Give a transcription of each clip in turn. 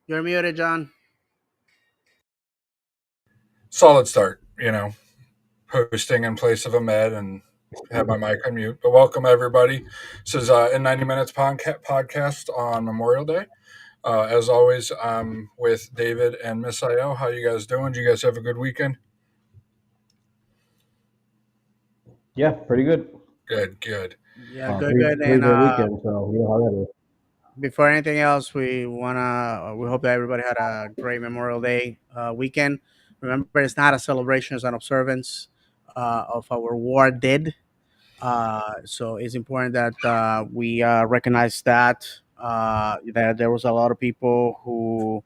You're muted, John. Solid start, hosting in place of Ahmed and have my mic on mute. But welcome everybody. This is in 90 Minutes podcast on Memorial Day. As always, I'm with David and Miss Io. How you guys doing? Do you guys have a good weekend? Yeah, pretty good. Good, good. Yeah, good, Three good. three And day weekend, so you know how that is. before anything else, we hope that everybody had a great Memorial Day weekend. Remember, it's not a celebration; it's an observance of our war dead. So it's important that we recognize that there was a lot of people who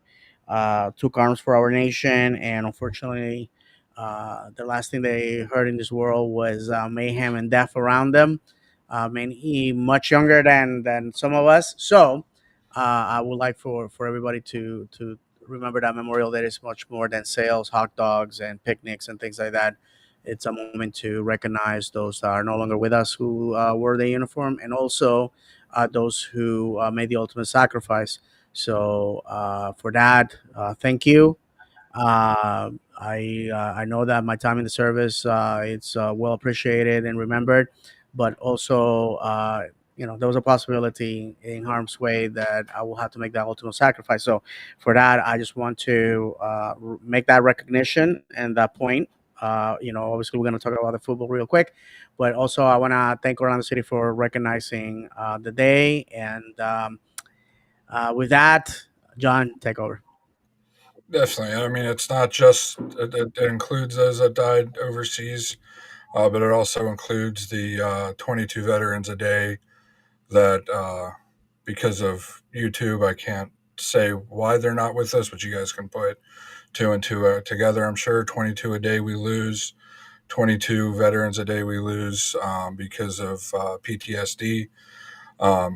took arms for our nation, and unfortunately, the last thing they heard in this world was mayhem and death around them. Many much younger than some of us. So I would like for everybody to remember that Memorial Day is much more than sales, hot dogs, and picnics and things like that. It's a moment to recognize those that are no longer with us who wore the uniform, and also those who made the ultimate sacrifice. So for that, thank you. I know that my time in the service it's well appreciated and remembered, but also there was a possibility in harm's way that I will have to make that ultimate sacrifice. So for that, I just want to make that recognition and that point. Obviously, we're going to talk about the football real quick, but also I want to thank Orlando City for recognizing the day. And with that, John, take over. Definitely. I mean, it's not just it includes those that died overseas, but it also includes the 22 veterans a day that because of YouTube, I can't say why they're not with us, but you guys can put two and two together. I'm sure 22 a day we lose, 22 veterans a day we lose because of PTSD.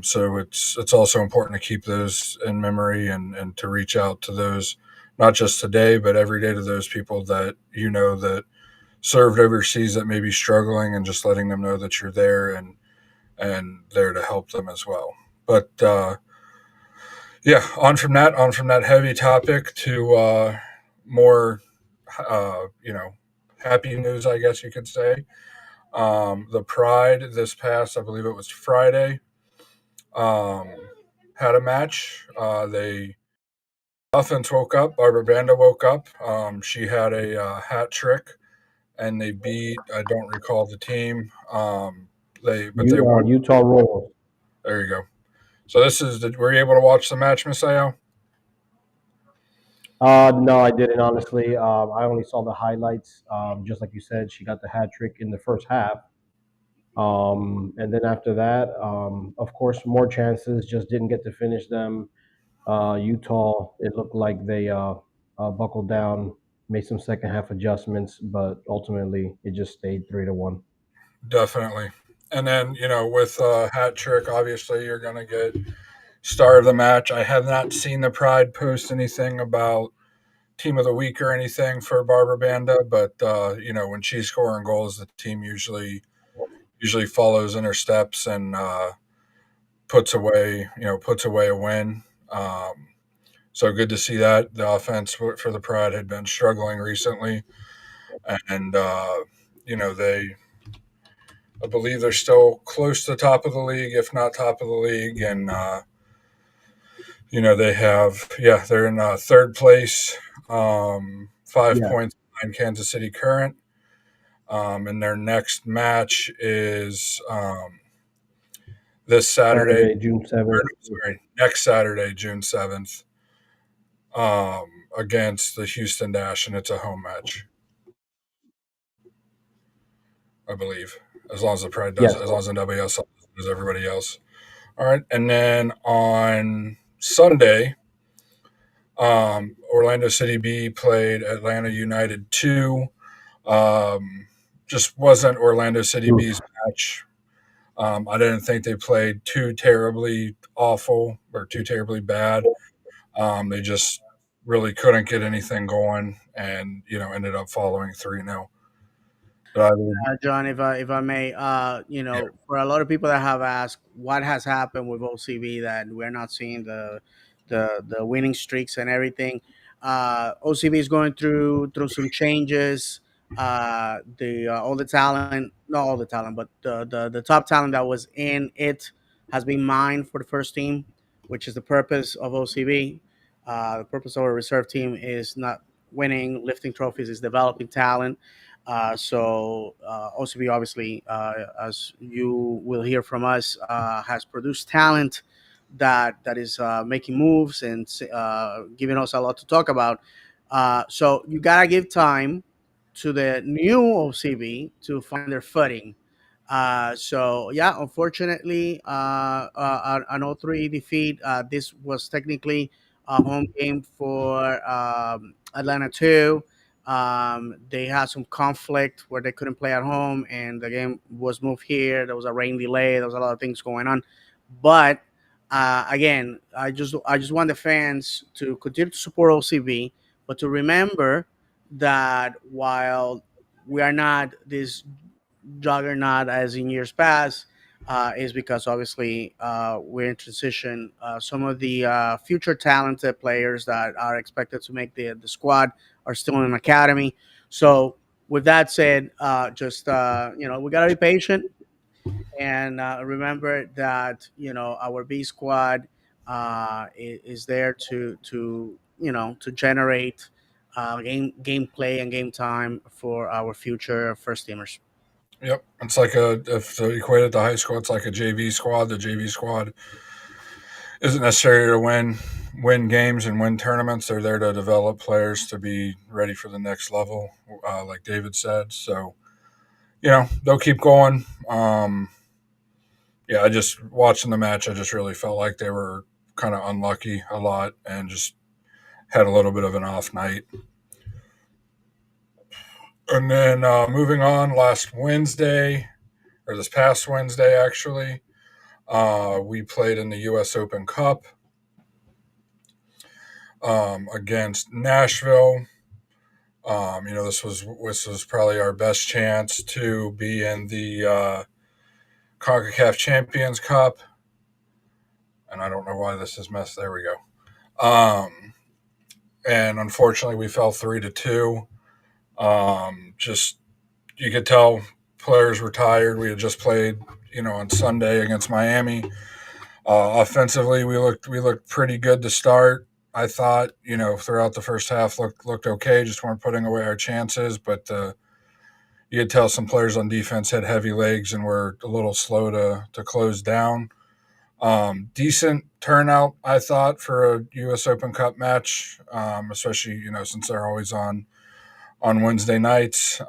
So it's also important to keep those in memory and to reach out to those, not just today, but every day, to those people that that served overseas that may be struggling, and just letting them know that you're there and there to help them as well. But yeah, on from that heavy topic to more, happy news, I guess you could say. The Pride this past, I believe it was Friday, um, had a match. They offense woke up. Barbara Banda woke up. She had a hat trick, and they beat. I don't recall the team. They won. Utah Royals. There you go. So were you able to watch the match, Miss Ayo? No, I didn't honestly. I only saw the highlights. Just like you said, she got the hat trick in the first half. And then after that, of course, more chances. Just didn't get to finish them. Utah, it looked like they buckled down, made some second half adjustments, but ultimately it just stayed 3-1. Definitely. And then, with hat trick, obviously you're going to get star of the match. I have not seen the Pride post anything about team of the week or anything for Barbara Banda, but when she's scoring goals, the team usually follows in her steps and puts away a win. So good to see that. The offense for the Pride had been struggling recently, and they, I believe they're still close to the top of the league, if not top of the league. And, they they're in third place, 5 points behind Kansas City Current. And their next match is this Saturday, Saturday, June 7th. sorry, next Saturday, June 7th, against the Houston Dash, and it's a home match, I believe, as long as the Pride does, Yes. as long as nobody else does everybody else. All right, and then on Sunday, Orlando City B played Atlanta United 2. Just wasn't Orlando City B's match. I didn't think they played too terribly awful or too terribly bad. They just really couldn't get anything going, and ended up following 3-0. But John, if I may, yeah, for a lot of people that have asked what has happened with OCB that we're not seeing the winning streaks and everything. OCB is going through some changes. The all the talent, not all the talent, but the top talent that was in it has been mined for the first team, which is the purpose of OCB. The purpose of a reserve team is not winning, lifting trophies, is developing talent. OCB, obviously, as you will hear from us, has produced talent that is making moves and giving us a lot to talk about. So you gotta give time to the new OCB to find their footing. So yeah, unfortunately, an 0-3 defeat. This was technically a home game for Atlanta too. They had some conflict where they couldn't play at home, and the game was moved here. There was a rain delay. There was a lot of things going on, but again, I just want the fans to continue to support OCB, but to remember that while we are not this juggernaut as in years past, is because obviously we're in transition. Some of the future talented players that are expected to make the squad are still in academy. So with that said, just we gotta be patient and remember that our B squad is there to generate gameplay and game time for our future first teamers. Yep, it's like if to equate it to high school, it's like a JV squad. The JV squad isn't necessarily to win games and win tournaments. They're there to develop players to be ready for the next level, like David said. So they'll keep going. Yeah, I just watching the match. I just really felt like they were kind of unlucky a lot and just had a little bit of an off night. And then moving on, last Wednesday or this past Wednesday actually, we played in the U.S. Open Cup against Nashville. This was probably our best chance to be in the CONCACAF Champions Cup, and I don't know why this is messed. There we go. And unfortunately, we fell 3-2. Just you could tell players were tired. We had just played, on Sunday against Miami. Offensively, we looked pretty good to start. I thought, throughout the first half looked okay. Just weren't putting away our chances, but you could tell some players on defense had heavy legs and were a little slow to close down. Decent turnout, I thought, for a U.S. Open Cup match, especially since they're always on Wednesday nights.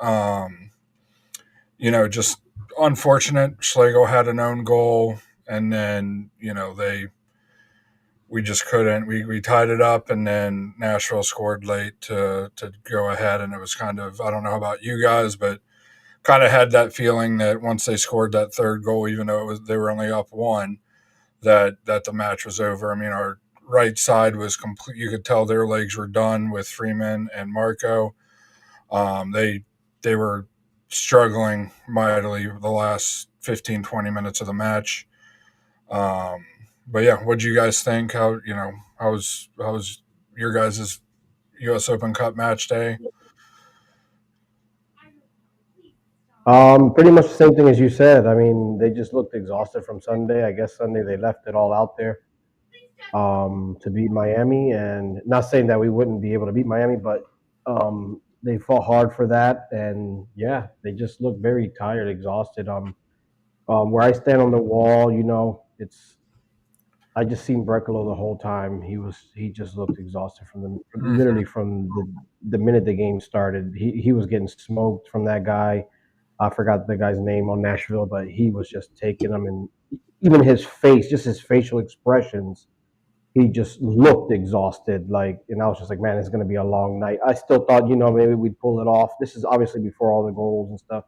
Just unfortunate. Schlegel had an own goal, and then we just couldn't. We tied it up, and then Nashville scored late to go ahead, and it was kind of, I don't know about you guys, but kind of had that feeling that once they scored that third goal, even though they were only up one, that the match was over. I mean, our right side was complete. You could tell their legs were done with Freeman and Marco. They were struggling mightily the last 15, 20 minutes of the match. But yeah, what do you guys think? How was your guys' U.S. Open Cup match day? Pretty much the same thing as you said. I mean, they just looked exhausted from Sunday. I guess Sunday they left it all out there to beat Miami, and not saying that we wouldn't be able to beat Miami, but they fought hard for that, and yeah, they just look very tired, exhausted. Where I stand on the wall, it's I just seen Brecalo the whole time. He just looked exhausted from Mm-hmm. literally from the minute the game started. He was getting smoked from that guy. I forgot the guy's name on Nashville, but he was just taking them, and even his face, just his facial expressions, he just looked exhausted. And I was just like, man, it's going to be a long night. I still thought, maybe we'd pull it off. This is obviously before all the goals and stuff.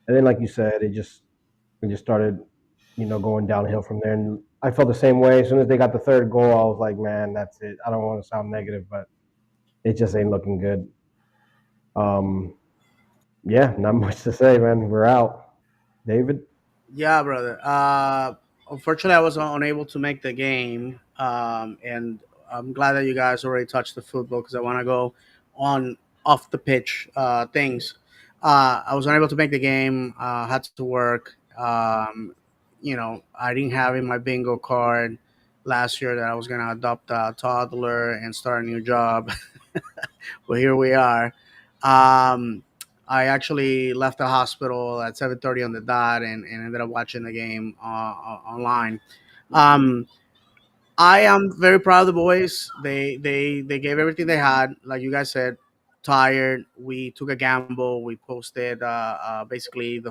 And then, like you said, it just started, going downhill from there. And I felt the same way. As soon as they got the third goal, I was like, man, that's it. I don't want to sound negative, but it just ain't looking good. Um, yeah, not much to say, man. We're out. David? Yeah, brother. Unfortunately, I was unable to make the game, and I'm glad that you guys already touched the football because I want to go on off the pitch things. I was unable to make the game. Had to work. I didn't have in my bingo card last year that I was gonna adopt a toddler and start a new job. But here we are. Um, I actually left the hospital at 7:30 on the dot and ended up watching the game online. Um, I am very proud of the boys. They gave everything they had. Like you guys said, tired. We took a gamble. We posted basically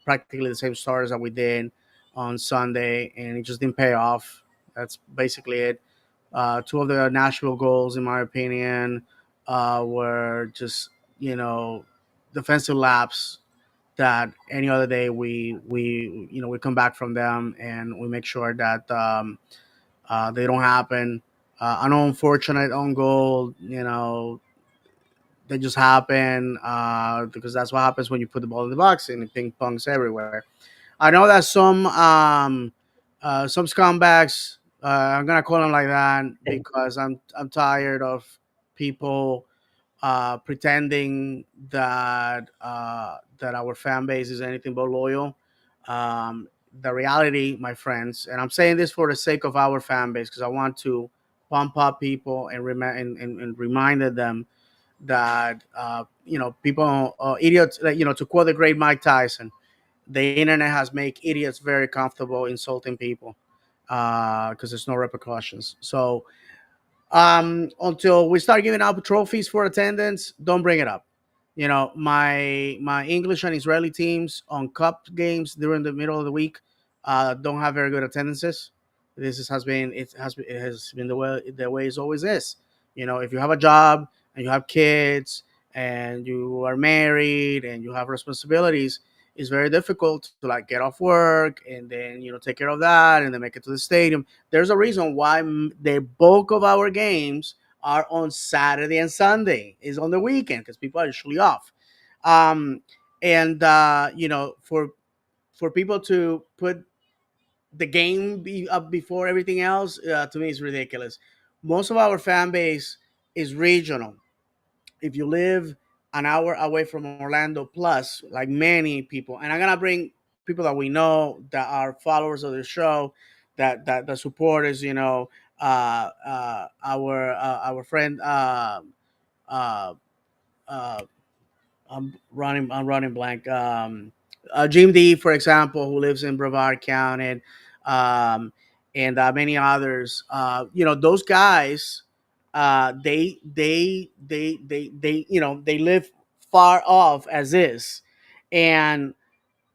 practically the same starters that we did on Sunday, and it just didn't pay off. That's basically it. Two of the Nashville goals, in my opinion, were just defensive laps that any other day we come back from them and we make sure that they don't happen. An unfortunate own goal, they just happen because that's what happens when you put the ball in the box and it ping pongs everywhere. I know that some scumbags. I'm gonna call them like that because I'm tired of people pretending that our fan base is anything but loyal. Um, the reality, my friends, and I'm saying this for the sake of our fan base because I want to pump up people and, and reminded them that people idiots. Like, to quote the great Mike Tyson, the internet has made idiots very comfortable insulting people because there's no repercussions. So until we start giving out trophies for attendance, don't bring it up. My English and Israeli teams on cup games during the middle of the week don't have very good attendances. It has been the way it always is. If you have a job and you have kids and you are married and you have responsibilities, it's very difficult to like get off work and then take care of that and then make it to the stadium. There's a reason why the bulk of our games are on Saturday and Sunday. Is on the weekend because people are usually off. Um, and for people to put the game up before everything else, to me is ridiculous. Most of our fan base is regional. If you live an hour away from Orlando plus, like many people, and I'm gonna bring people that we know that are followers of the show, that the supporters, our friend uh, uh, I'm running blank. Jim D, for example, who lives in Brevard County, um, and many others. Those guys, they live far off as is, and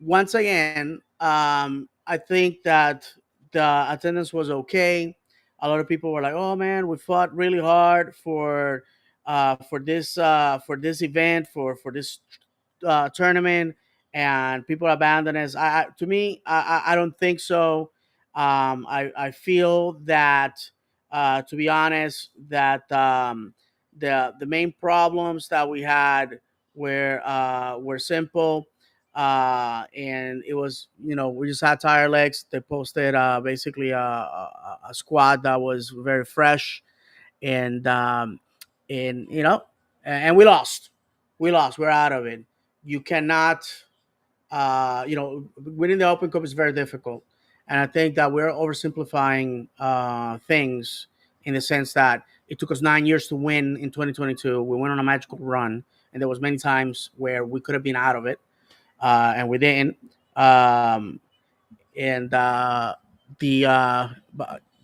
once again, I think that the attendance was okay. A lot of people were like, "Oh man, we fought really hard for this event for this tournament, and people abandon us." To me, I don't think so. I feel that, to be honest, that the main problems that we had were simple, and it was we just had tire legs. They posted basically a squad that was very fresh, and and we lost. We're out of it. You cannot, winning the Open Cup is very difficult, and I think that we're oversimplifying things in the sense that it took us 9 years to win in 2022. We went on a magical run, and there was many times where we could have been out of it, and we didn't. And the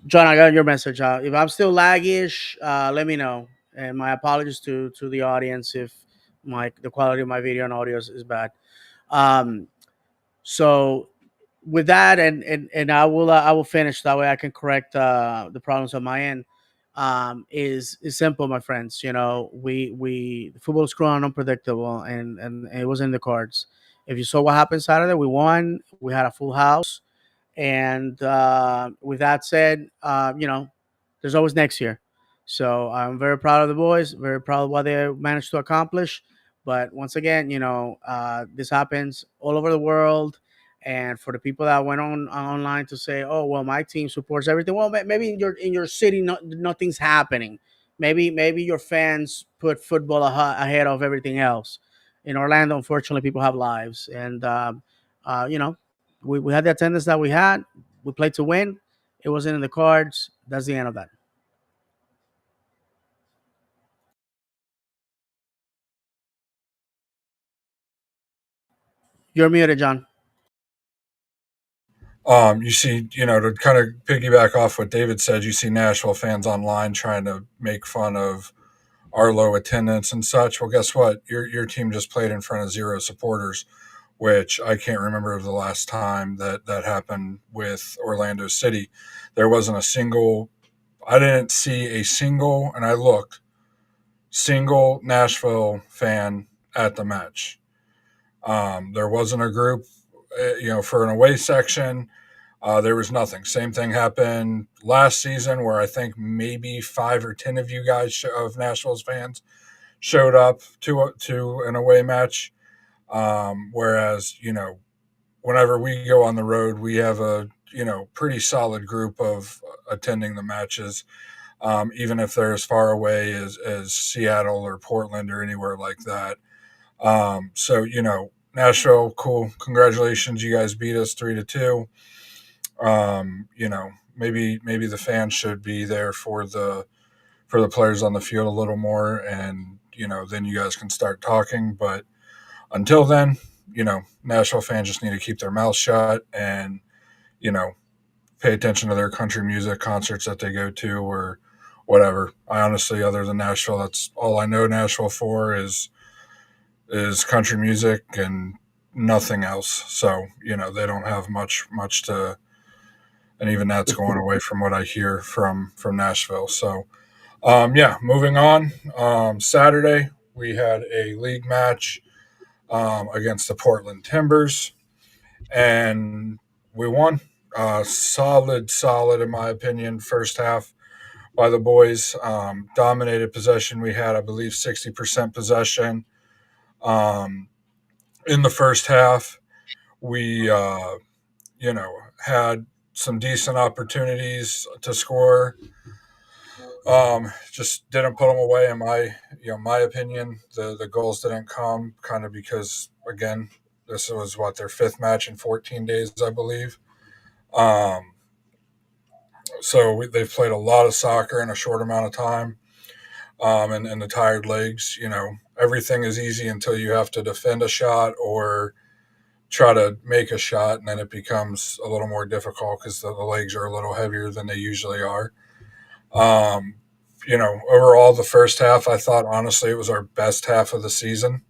John, I got your message. If I'm still laggish, let me know. And my apologies to the audience if the quality of my video and audio is bad. Um, so with that, and I will finish that way I can correct the problems on my end. Is simple, my friends. We football is cruel and unpredictable, and it was in the cards. If you saw what happened Saturday, we won. We had a full house, and with that said, there's always next year. So I'm very proud of the boys, very proud of what they managed to accomplish. But once again, this happens all over the world, And for the people that went on online to say, "Oh, well, my team supports everything," well, maybe in your city, nothing's happening. Maybe your fans put football ahead of everything else. In Orlando, unfortunately, people have lives, and you know, we had the attendance that we had. We played to win. It wasn't in the cards. That's the end of that. You're muted, John. You see, to kind of piggyback off what David said, you see Nashville fans online trying to make fun of our low attendance and such. Well, guess what? Your team just played in front of zero supporters, which I can't remember the last time that happened with Orlando City. There wasn't a single. I didn't see a single, and I looked, single Nashville fan at the match. There wasn't a group, for an away section. There was nothing. Same thing happened last season, where I think maybe 5 or 10 of you guys of Nashville's fans showed up to an away match. Whereas whenever we go on the road, we have a pretty solid group of attending the matches, even if they're as far away as Seattle or Portland or anywhere like that. So Nashville, cool, congratulations, you guys beat us 3-2. Maybe the fans should be there for the players on the field a little more, and then you guys can start talking. But until then, Nashville fans just need to keep their mouths shut and pay attention to their country music concerts that they go to or whatever. I honestly, other than Nashville, that's all I know Nashville for is country music and nothing else. So they don't have much to, and even that's going away from what I hear from Nashville. So yeah, moving on. Saturday we had a league match against the Portland Timbers, and we won. Solid in my opinion. First half by the boys. Dominated possession. We had, I believe, 60% possession in the first half. We, had some decent opportunities to score. Just didn't put them away in my opinion. The goals didn't come kind of because, again, this was what, their fifth match in 14 days, I believe. Um, they've played a lot of soccer in a short amount of time. And the tired legs, everything is easy until you have to defend a shot or try to make a shot, and then it becomes a little more difficult because the legs are a little heavier than they usually are. Um, Overall, the first half, I thought honestly it was our best half of the season,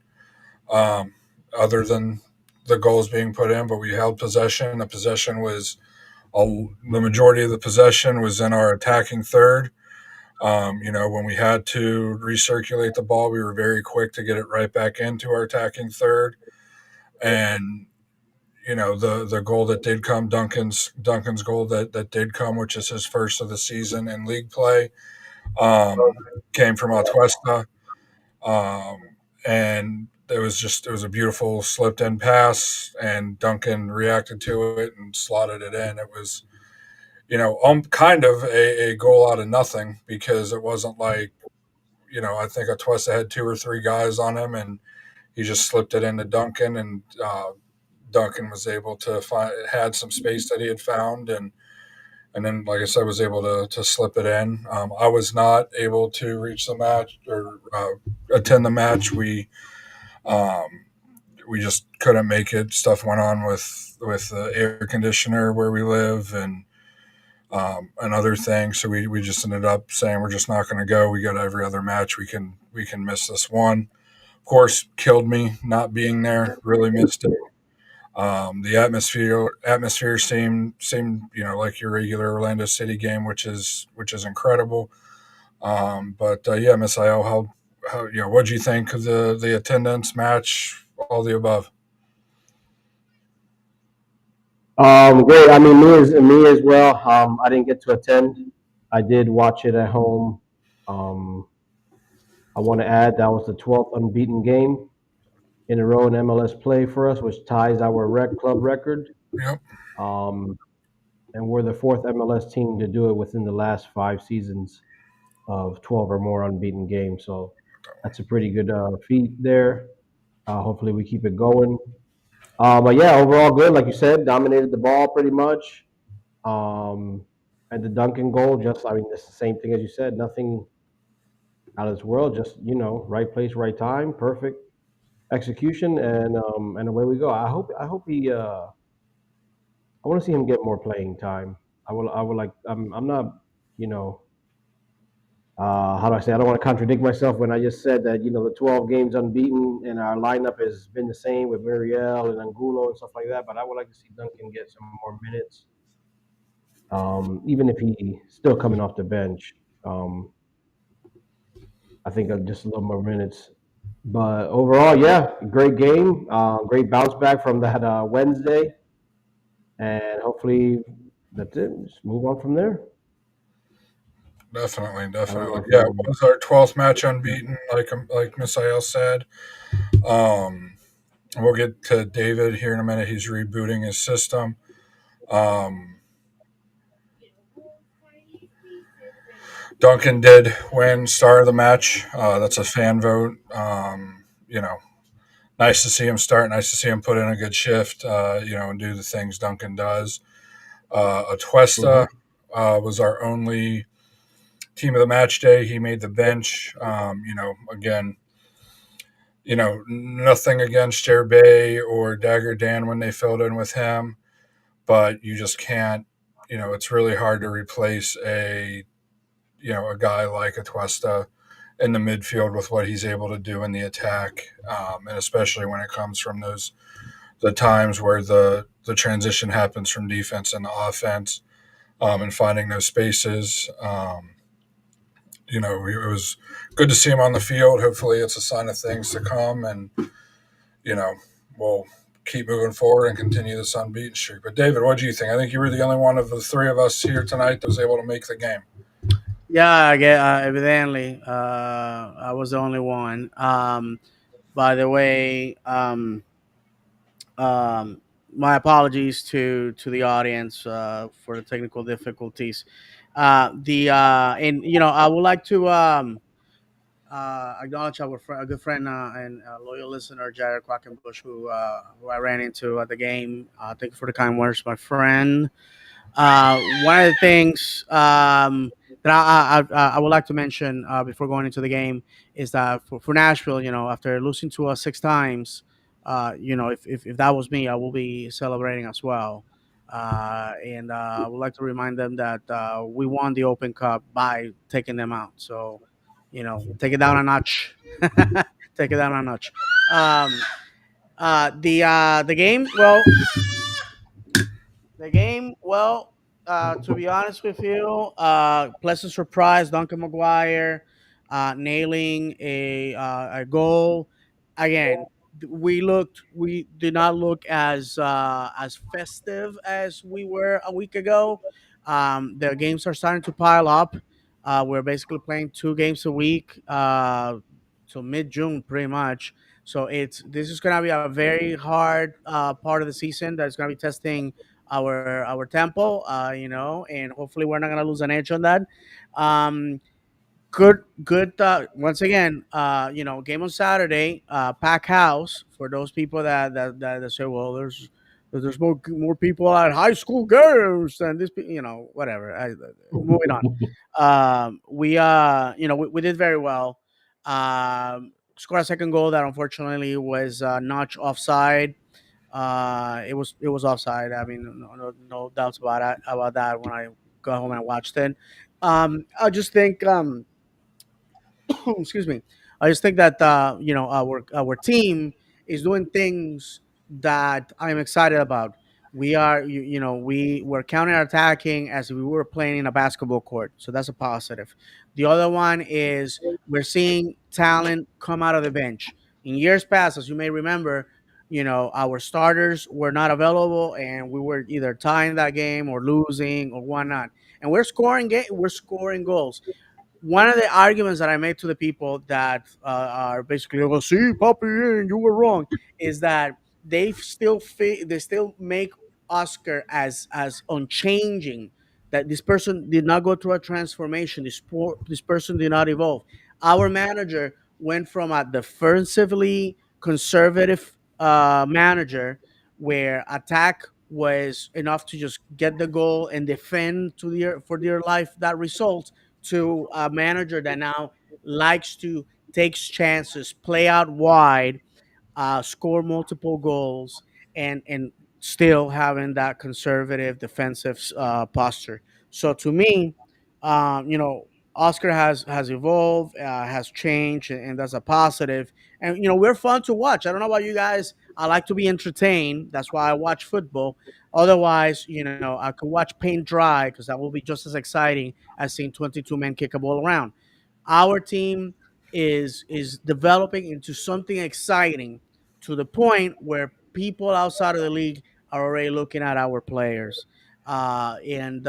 um, other than the goals being put in. But we held possession. The possession was the majority of the possession was in our attacking third. When we had to recirculate the ball, we were very quick to get it right back into our attacking third. And the goal that did come, Duncan's goal that did come, which is his first of the season in league play, came from Atuesta, um, and it was a beautiful slipped in pass, and Duncan reacted to it and slotted it in. It was kind of a goal out of nothing, because it wasn't like, I think Atuesta had 2 or 3 guys on him, and he just slipped it into Duncan, and Duncan was able to had some space that he had found, and then, like I said, was able to slip it in. I was not able to reach the match or attend the match. Um, we just couldn't make it. Stuff went on with the air conditioner where we live, and other things. So we just ended up saying we're just not going to go. We got every other match. We can miss this one. Of course, killed me not being there. Really missed it. The atmosphere seemed like your regular Orlando City game, which is incredible. But yeah, Miss Io, how what'd you think of the attendance, match, all the above? Great. I mean, me as well. I didn't get to attend. I did watch it at home. Um, I want to add that was the 12th unbeaten game in a row in MLS play for us, which ties our club record. Yep. Um, and we're the fourth MLS team to do it within the last 5 seasons of 12 or more unbeaten games. So that's a pretty good feat there. Hopefully we keep it going. But yeah, overall good. Like you said, dominated the ball pretty much. Um, and the Duncan goal, just I mean, it's the same thing as you said. Nothing out of this world. Just right place, right time, perfect execution, and away we go. I hope he. I want to see him get more playing time. I would like. I'm not. You know. How do I say? I don't want to contradict myself when I just said that the 12 games unbeaten and our lineup has been the same with Muriel and Angulo and stuff like that. But I would like to see Duncan get some more minutes, even if he still coming off the bench. Um, I think just a little more minutes. But overall, yeah, great game. Great bounce back from that Wednesday, and hopefully that's it. Just move on from there. Definitely, I don't know definitely. if Yeah, it was our 12th match unbeaten, like Misael said. Um, we'll get to David here in a minute. He's rebooting his system. Um, Duncan did win star of the match. That's a fan vote. Nice to see him start. Nice to see him put in a good shift. And do the things Duncan does. Atuesta Mhm. was our only team of the match day. He made the bench. Again, nothing against Jer Bay or Dagger Dan when they filled in with him, but you just can't. It's really hard to replace a guy like Atuesta in the midfield with what he's able to do in the attack, and especially when it comes from the times where the transition happens from defense into offense, and finding those spaces. It was good to see him on the field. Hopefully, it's a sign of things to come, and you know, we'll keep moving forward and continue this unbeaten streak. But David, what do you think? I think you were the only one of the three of us here tonight that was able to make the game. Yeah, I get evidently. I was the only one. By the way, um, my apologies to the audience for the technical difficulties. The and I would like to acknowledge a good friend and loyal listener, Jared Quackenbush, who I ran into at the game. Thank you for the kind words, my friend. One of the things that I would like to mention before going into the game is that for Nashville, after losing to us 6 times, if that was me, I will be celebrating as well. And I would like to remind them that we won the Open Cup by taking them out. So, take it down a notch. Take it down a notch. Um, the game, well, the game, well, to be honest with you, pleasant surprise. Duncan McGuire nailing a goal. Again, we did not look as festive as we were a week ago. The games are starting to pile up. We're basically playing 2 games a week, so mid June, pretty much. So this is gonna be a very hard part of the season that's gonna be testing our tempo, and hopefully we're not gonna lose an edge on that. Um, good. Once again, game on Saturday, pack house for those people that say, well, there's more people at high school games than this, whatever. Moving on. We did very well. Scored a second goal that unfortunately was notch offside. It was offside. I mean, no doubts about that when I got home and watched it. I just think, excuse me, I just think that our team is doing things that I'm excited about. We're counter attacking as if we were playing in a basketball court, so that's a positive. The other one is we're seeing talent come out of the bench. In years past, as you may remember, our starters were not available, and we were either tying that game or losing or whatnot. And we're scoring goals. One of the arguments that I made to the people that are basically, well, see, Poppy, you were wrong, is that they still make Oscar as unchanging. That this person did not go through a transformation. This person did not evolve. Our manager went from a defensively conservative manager where attack was enough to just get the goal and defend for dear life that result, to a manager that now likes to takes chances, play out wide, score multiple goals, and still having that conservative defensive posture. So to me, Oscar has evolved, has changed, and that's a positive. And we're fun to watch. I don't know about you guys. I like to be entertained. That's why I watch football. Otherwise, I could watch paint dry, because that will be just as exciting as seeing 22 men kick a ball around. Our team is developing into something exciting, to the point where people outside of the league are already looking at our players. And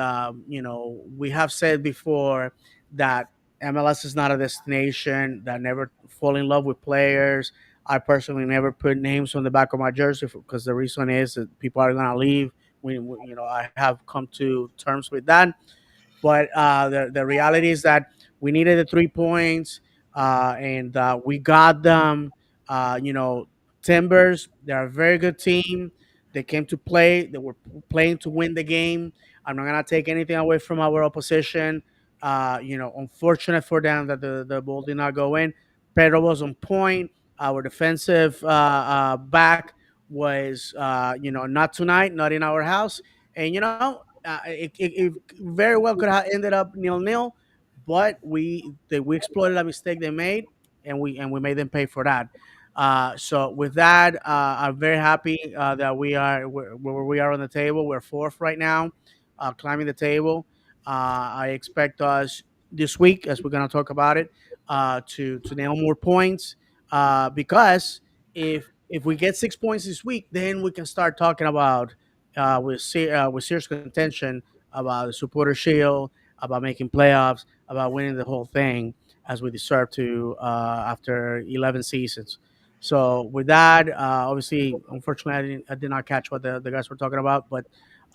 we have said before that MLS is not a destination, that never fall in love with players. I personally never put names on the back of my jersey, because the reason is that people are going to leave. I have come to terms with that. But the reality is that we needed the 3 points, and we got them. Timbers, they're a very good team. They came to play. They were playing to win the game. I'm not gonna take anything away from our opposition. Unfortunate for them that the ball did not go in. Pedro was on point. Our defensive back was, not tonight, not in our house. And it very well could have ended up 0-0, but we exploited a mistake they made, and we made them pay for that. So with that, I'm very happy that we are where we are on the table. We're fourth right now, climbing the table. I expect us this week, as we're going to talk about it, to nail more points, because if we get 6 points this week, then we can start talking about, with serious contention, about the supporter shield, about making playoffs, about winning the whole thing, as we deserve to, after 11 seasons. So with that, obviously, unfortunately, I did not catch what the guys were talking about, but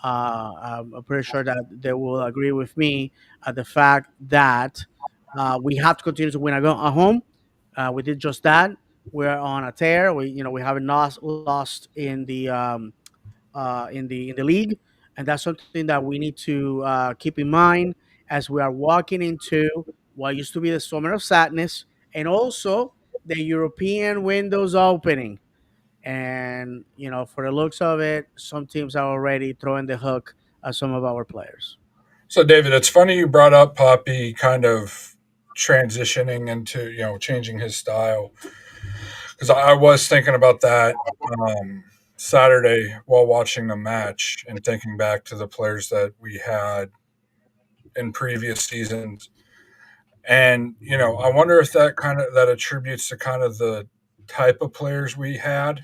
I'm pretty sure that they will agree with me at the fact that we have to continue to win at home. We did just that. We're on a tear. We haven't lost in the league, and that's something that we need to keep in mind as we are walking into what used to be the summer of sadness, and also the European windows opening. And for the looks of it, some teams are already throwing the hook at some of our players. So, David, it's funny you brought up Poppy kind of transitioning into, changing his style, because I was thinking about that Saturday while watching the match and thinking back to the players that we had in previous seasons. And, I wonder if that attributes to kind of the type of players we had.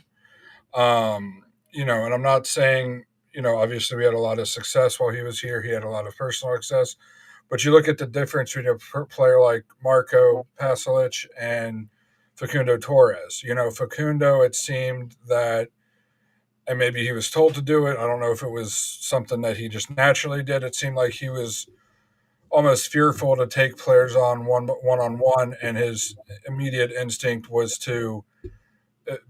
And I'm not saying, obviously we had a lot of success while he was here. He had a lot of personal success. But you look at the difference between a player like Marco Pasalic and Facundo Torres. Facundo, it seemed that, and maybe he was told to do it. I don't know if it was something that he just naturally did. It seemed like he was almost fearful to take players on one on one, and his immediate instinct was to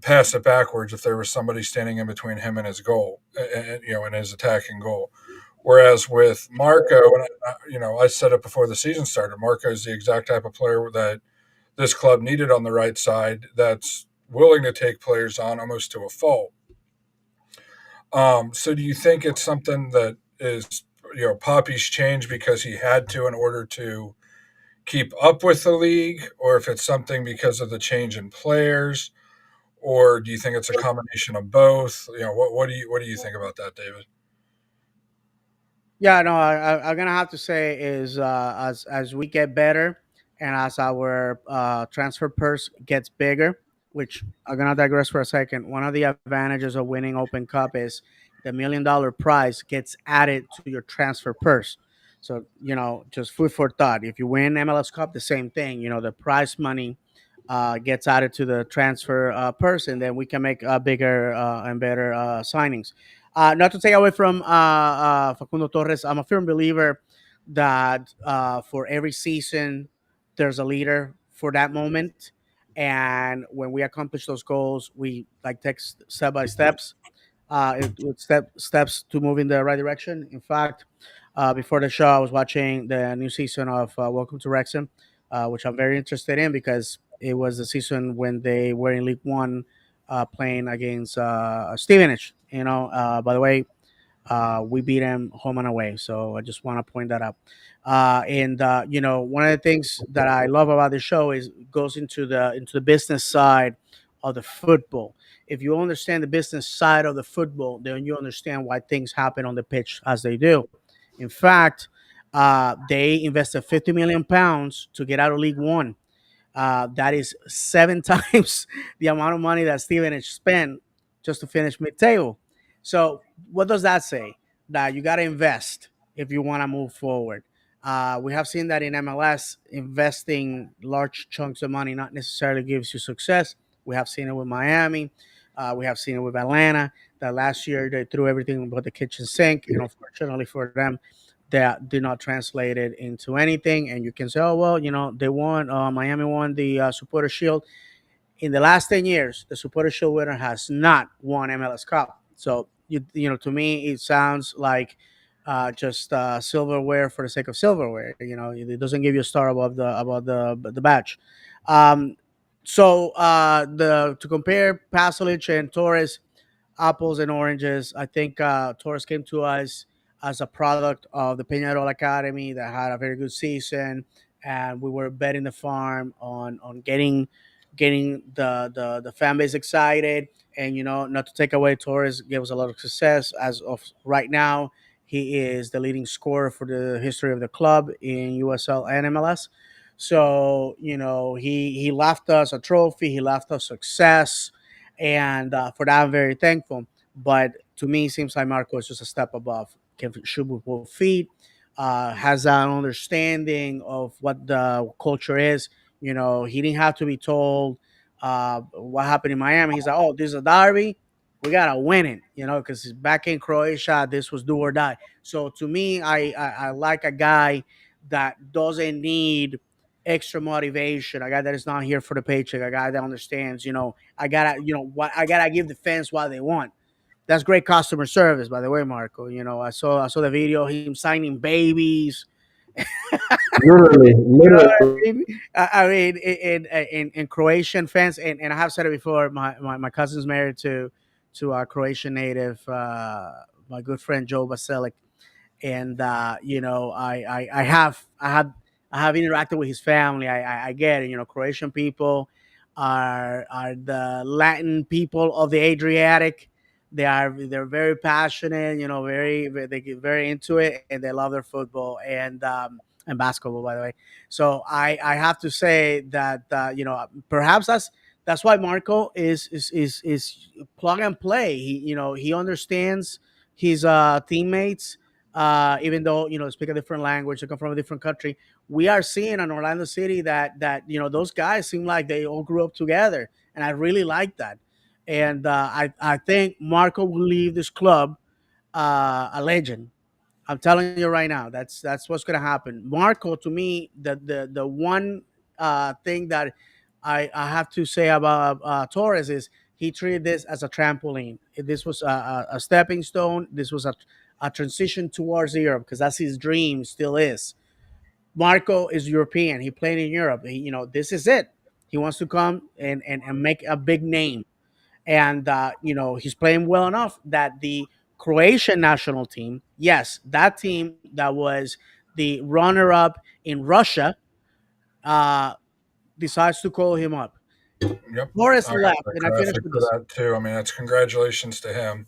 pass it backwards if there was somebody standing in between him and his goal, and, in his attacking goal. Whereas with Marco, and I said it before the season started, Marco is the exact type of player that this club needed on the right side. That's willing to take players on almost to a fault. So do you think it's something that is, Poppy's change because he had to in order to keep up with the league, or if it's something because of the change in players, or do you think it's a combination of both? What do you think about that, David? Yeah, no, I'm gonna have to say is, as we get better, and as our transfer purse gets bigger, which I'm gonna digress for a second. One of the advantages of winning Open Cup is the $1 million prize gets added to your transfer purse. So just food for thought. If you win MLS Cup, the same thing. The prize money gets added to the transfer purse, and then we can make bigger and better signings. Not to take away from Facundo Torres, I'm a firm believer that for every season there's a leader for that moment, and when we accomplish those goals, we like take step by steps, with steps to move in the right direction. In fact, before the show, I was watching the new season of Welcome to Wrexham, which I'm very interested in because it was the season when they were in League One, playing against Stevenage. By the way, we beat them home and away. So I just want to point that out. And one of the things that I love about the show is goes into the business side of the football. If you understand the business side of the football, then you understand why things happen on the pitch as they do. In fact, they invested £50 million to get out of League One. That is seven times the amount of money that Stevenage spent just to finish mid-table. So, what does that say? That you got to invest if you want to move forward. We have seen that in MLS, investing large chunks of money not necessarily gives you success. We have seen it with Miami. We have seen it with Atlanta. That last year they threw everything but the kitchen sink, and unfortunately for them, that did not translate it into anything. And you can say, oh well, they won. Miami won the Supporter Shield. In the last 10 years, the Supporter Shield winner has not won MLS Cup. So to me, it sounds like just silverware for the sake of silverware. It doesn't give you a star above the badge. Um, so to compare Pasalic and Torres, apples and oranges. I think Torres came to us as a product of the Peñarol Academy that had a very good season, and we were betting the farm on getting the fan base excited. And not to take away, Torres gave us a lot of success. As of right now, he is the leading scorer for the history of the club in USL and MLS. So he left us a trophy. He left us success, and for that I'm very thankful. But to me, it seems like Marco is just a step above. Can shoot with both feet, has an understanding of what the culture is. He didn't have to be told what happened in Miami. He's like, oh, this is a derby. We gotta win it, because back in Croatia, this was do or die. So to me, I like a guy that doesn't need extra motivation. A guy that is not here for the paycheck. A guy that understands, I gotta give the fans what they want. That's great customer service, by the way, Marco. I saw the video him signing babies. Literally, You know what I literally. mean? I mean, in Croatian fans, and I have said it before. My cousin's married to a Croatian native, my good friend Joe Basilic, and I have interacted with his family. I get it. Croatian people are the Latin people of the Adriatic. They're very passionate. They get very into it, and they love their football and basketball, by the way. So I have to say that perhaps that's why Marco is plug and play. He understands his teammates, even though speak a different language, they come from a different country. We are seeing in Orlando City that those guys seem like they all grew up together, and I really like that. And I think Marco will leave this club a legend. I'm telling you right now, that's what's gonna happen. Marco, to me, the one thing that I have to say about Torres is he treated this as a trampoline. This was a stepping stone. This was a transition towards Europe because that's his dream, still is. Marco is European. He played in Europe. This is it. He wants to come and make a big name, and he's playing well enough that the Croatian national team, yes, that team that was the runner-up in Russia, uh, decides to call him up. Yep, Torres I got left, the and I finished graphic with for this. that too. I mean, that's congratulations to him.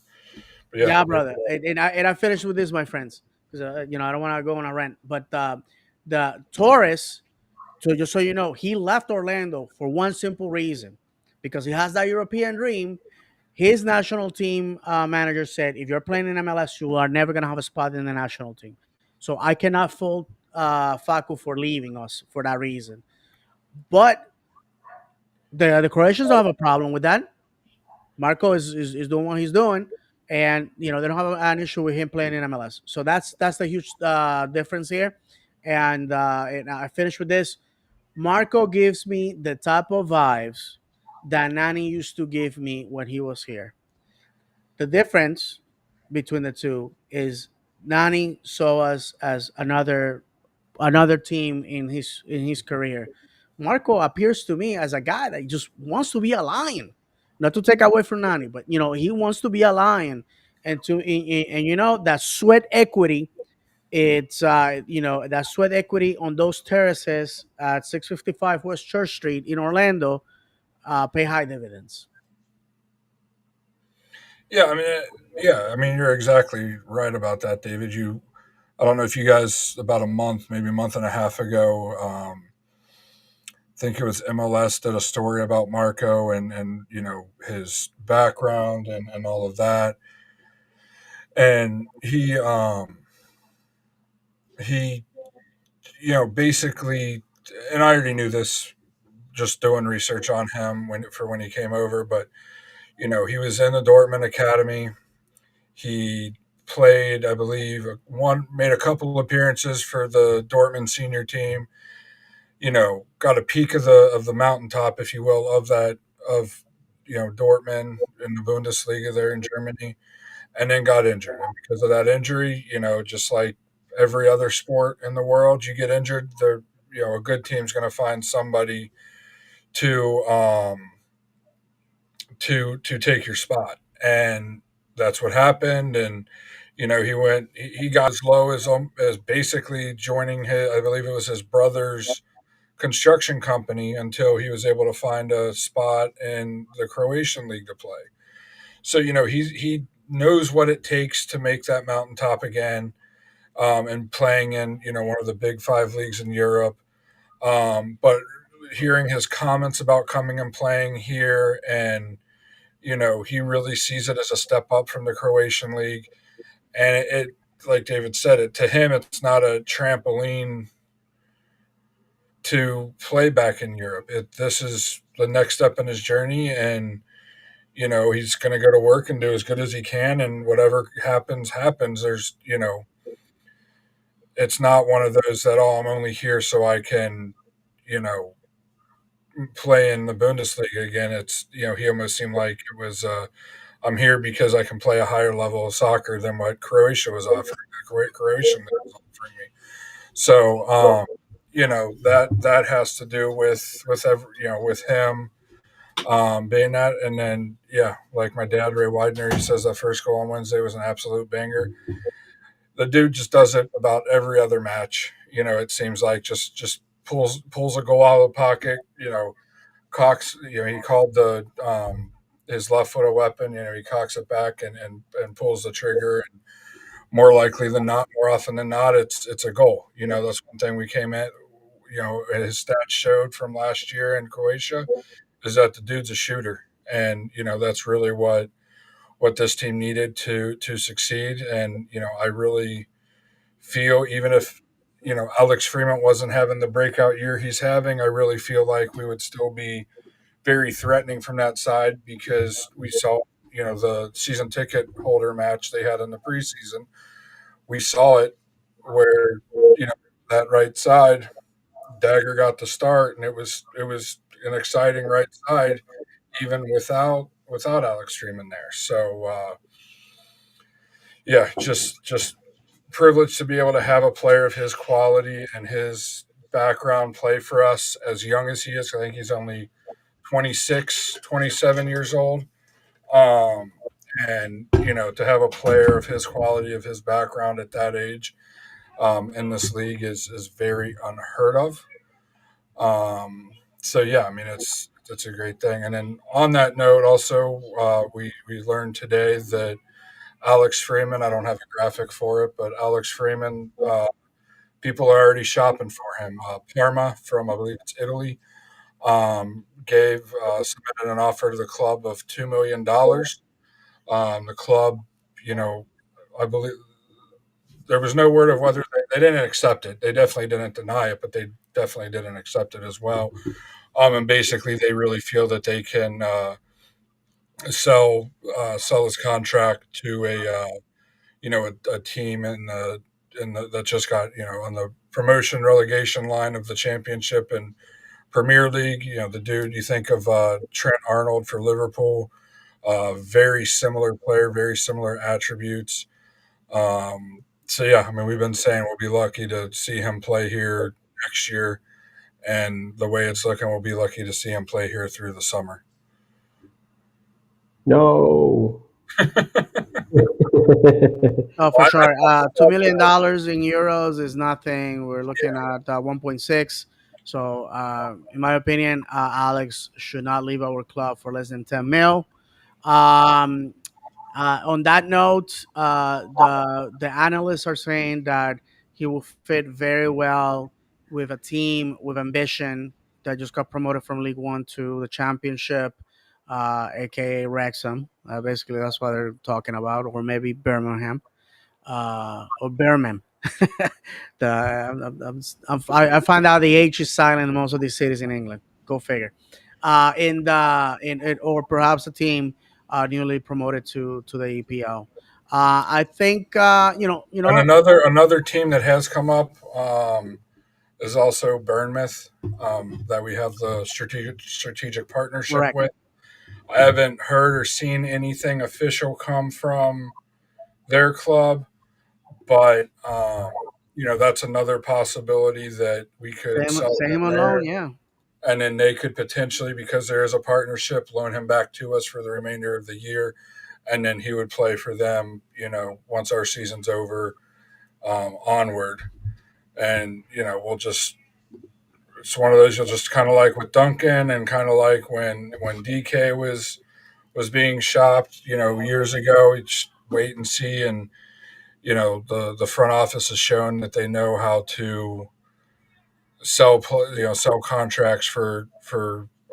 But yeah, Yeah, brother, and I finished with this, my friends, because I don't want to go on a rant, but the Torres. So just so you know, he left Orlando for one simple reason, because he has that European dream. His national team manager said, if you're playing in MLS, you are never going to have a spot in the national team. So I cannot fault Facu for leaving us for that reason. But the Croatians don't have a problem with that. Marco is doing what he's doing, and they don't have an issue with him playing in MLS. So that's the huge difference here. And I finish with this. Marco gives me the type of vibes that Nani used to give me when he was here. The difference between the two is Nani saw us as another team in his career. Marco appears to me as a guy that just wants to be a lion. Not to take away from Nani, but he wants to be a lion, and that sweat equity. It's that sweat equity on those terraces at 655 West Church Street in Orlando pay high dividends. Yeah, I mean, yeah, I mean, you're exactly right about that, David. I don't know if you guys about a month, maybe a month and a half ago, I think it was MLS did a story about Marco and his background and all of that, and he basically, and I already knew this just doing research on him when he came over, but he was in the Dortmund academy. He played, I believe, made a couple appearances for the Dortmund senior team. Got a peek of the mountaintop, if you will, of Dortmund in the Bundesliga there in Germany, and then got injured. And because of that injury, just like every other sport in the world, you get injured. A good team's going to find somebody to to take your spot, and that's what happened. And he got as low as basically joining his, I believe it was his brother's construction company, until he was able to find a spot in the Croatian league to play. So he knows what it takes to make that mountaintop again, and playing in one of the big five leagues in Europe. But hearing his comments about coming and playing here, and he really sees it as a step up from the Croatian league. And like David said, to him, it's not a trampoline to play back in Europe. This is the next step in his journey, and he's going to go to work and do as good as he can, and whatever happens, happens. It's not one of those that, I'm only here so I can, you know, play in the Bundesliga again. It's he almost seemed like it was. I'm here because I can play a higher level of soccer than what Croatia was offering. The Croatian league was offering me. So that has to do with with him being that. And then like my dad, Ray Widener, he says that first goal on Wednesday was an absolute banger. The dude just does it about every other match. It seems like just pulls a goal out of the pocket. Cocks. He called the his left foot a weapon. He cocks it back and pulls the trigger. And more likely than not, more often than not, it's a goal. That's one thing we came at. His stats showed from last year in Croatia is that the dude's a shooter, and that's really what this team needed to succeed. And I really feel, even if Alex Freeman wasn't having the breakout year he's having, I really feel like we would still be very threatening from that side, because we saw the season ticket holder match they had in the preseason. We saw it where that right side, Dagger got the start, and it was an exciting right side even without Alex Freeman there. So just privileged to be able to have a player of his quality and his background play for us as young as he is. I think he's only 26, 27 years old. Um, and to have a player of his quality, of his background at that age, in this league is very unheard of. So yeah, I mean it's a great thing. And then on that note, also we learned today that Alex Freeman. I don't have a graphic for it, but Alex Freeman. People are already shopping for him. Parma from, I believe it's Italy, submitted an offer to the club of $2 million. The club, you know, I believe there was no word of whether they didn't accept it. They definitely didn't deny it, but they definitely didn't accept it as well. And basically, they really feel that they can sell his contract to a team that just got on the promotion relegation line of the championship and Premier League. The dude you think of Trent Arnold for Liverpool, very similar player, very similar attributes. So yeah, I mean we've been saying we'll be lucky to see him play here next year, and the way it's looking, we'll be lucky to see him play here through the summer. No. Oh, for sure. $2 million in euros is nothing. We're looking at 1.6. So, in my opinion, Alex should not leave our club for less than 10 mil. Um, on that note, the analysts are saying that he will fit very well with a team with ambition that just got promoted from League One to the Championship, aka Wrexham. Basically, that's what they're talking about, or maybe Birmingham, or Birmingham. I find out the H is silent in most of these cities in England. Go figure. Or perhaps a team newly promoted to the EPL. I think And another team that has come up is also Bournemouth, that we have the strategic partnership correct. with. I haven't heard or seen anything official come from their club, but that's another possibility that we could sell Send him him on there, loan, yeah. and then they could potentially, because there is a partnership, loan him back to us for the remainder of the year, and then he would play for them. Once our season's over, onward, and we'll just. It's one of those you'll just kind of like with Duncan, and kind of like when DK was being shopped, years ago. You just wait and see, and the front office has shown that they know how to sell contracts for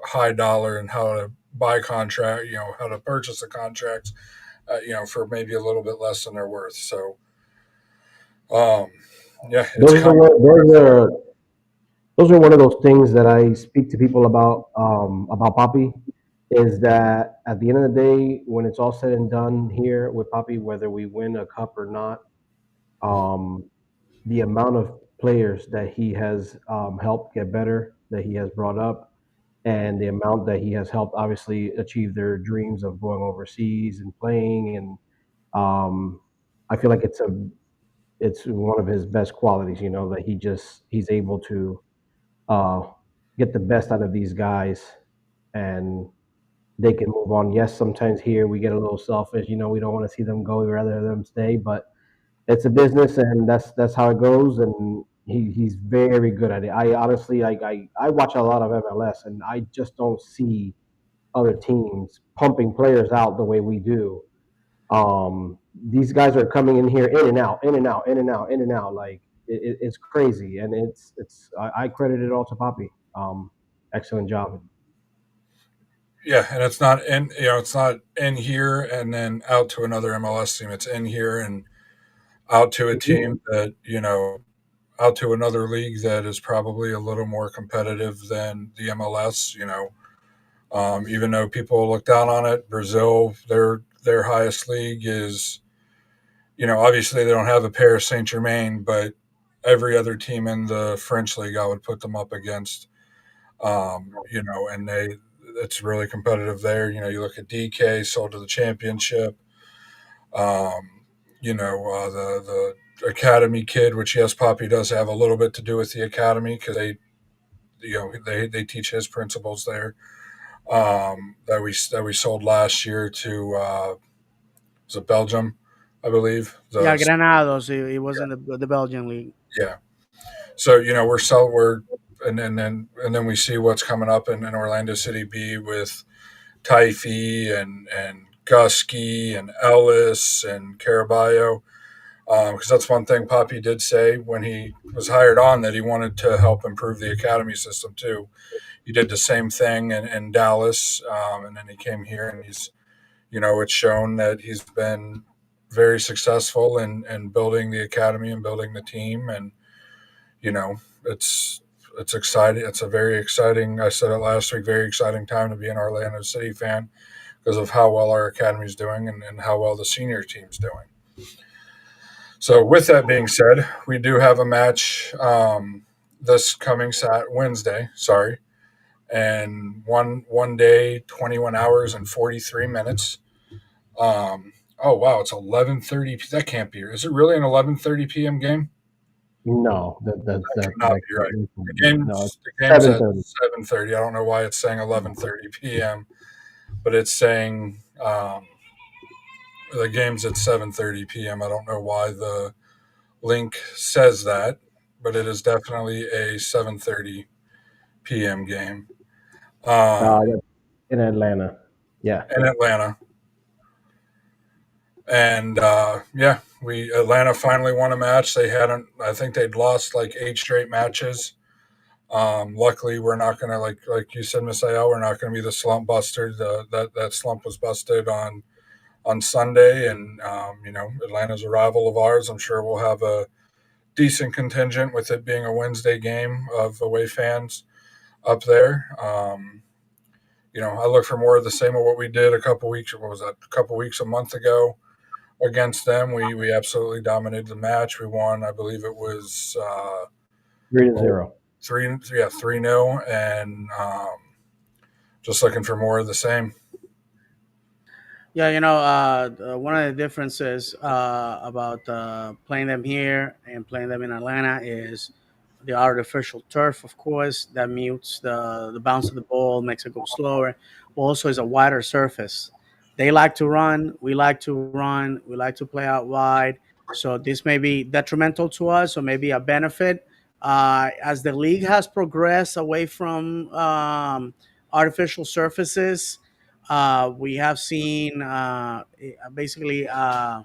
high dollar, and how to buy contract, how to purchase the contracts, for maybe a little bit less than they're worth. So, um, yeah, it's those are kind one- those are one of those things that I speak to people about Poppy. Is that at the end of the day, when it's all said and done here with Poppy, whether we win a cup or not, um, the amount of players that he has helped get better, that he has brought up, and the amount that he has helped obviously achieve their dreams of going overseas and playing, and I feel like it's one of his best qualities, that he's able to uh, get the best out of these guys, and they can move on. Yes, sometimes here we get a little selfish. We don't want to see them go. We rather them stay, but it's a business, and that's how it goes. And he's very good at it. I honestly, I watch a lot of MLS, and I just don't see other teams pumping players out the way we do. These guys are coming in here in and out, in and out, in and out, in and out. Like it's crazy, and I credit it all to Poppy. Excellent job. Yeah, and it's not in here and then out to another MLS team. It's in here and out to a team that out to another league that is probably a little more competitive than the MLS. Even though people look down on it, Brazil, their highest league is, obviously they don't have a Paris Saint Germain, but every other team in the French league I would put them up against. And it's really competitive there. You look at DK sold to the championship. The academy kid, which yes, Poppy does have a little bit to do with the academy because they teach his principles there. That we sold last year to was it Belgium, I believe. Yeah, Granados. He was in the Belgian league. Yeah. So we're and then we see what's coming up in Orlando City B with Taifi and Gusky and Ellis and Caraballo. Because that's one thing Poppy did say when he was hired on, that he wanted to help improve the academy system too. He did the same thing in Dallas, and then he came here, and it's shown that he's been very successful in building the academy and building the team, and you know it's exciting. It's a very exciting. I said it last week. Very exciting time to be an Orlando City fan because of how well our academy is doing and how well the senior team's doing. So, with that being said, we do have a match this coming Wednesday. Sorry, and one day, 21 hours and 43 minutes. Oh wow, it's 11:30. That can't be. Is it really an 11:30 p.m. game? No, That cannot be right. The no, game's it's the game's seven at thirty. 7:30. I don't know why it's saying 11:30 p.m., but it's saying the game's at 7:30 p.m. I don't know why the link says that, but it is definitely a 7:30 p.m. game That's in Atlanta. Yeah. in Atlanta. And yeah, we Atlanta finally won a match. They hadn't. I think they'd lost like 8 straight matches. Luckily, we're not going to like you said, Miss Ayel. We're not going to be the slump buster. That slump was busted on Sunday, and Atlanta's a rival of ours. I'm sure we'll have a decent contingent with it being a Wednesday game of away fans up there. I look for more of the same of what we did a couple weeks. What was that? A couple weeks, a month ago against them. We absolutely dominated the match. We won. I believe it was 3-0. 3-0, and just looking for more of the same. Yeah, one of the differences about playing them here and playing them in Atlanta is the artificial turf, of course, that mutes the bounce of the ball, makes it go slower. Also, is a wider surface. They like to run. We like to run. We like to play out wide. So this may be detrimental to us, or maybe a benefit. As the league has progressed away from artificial surfaces, we have seen basically a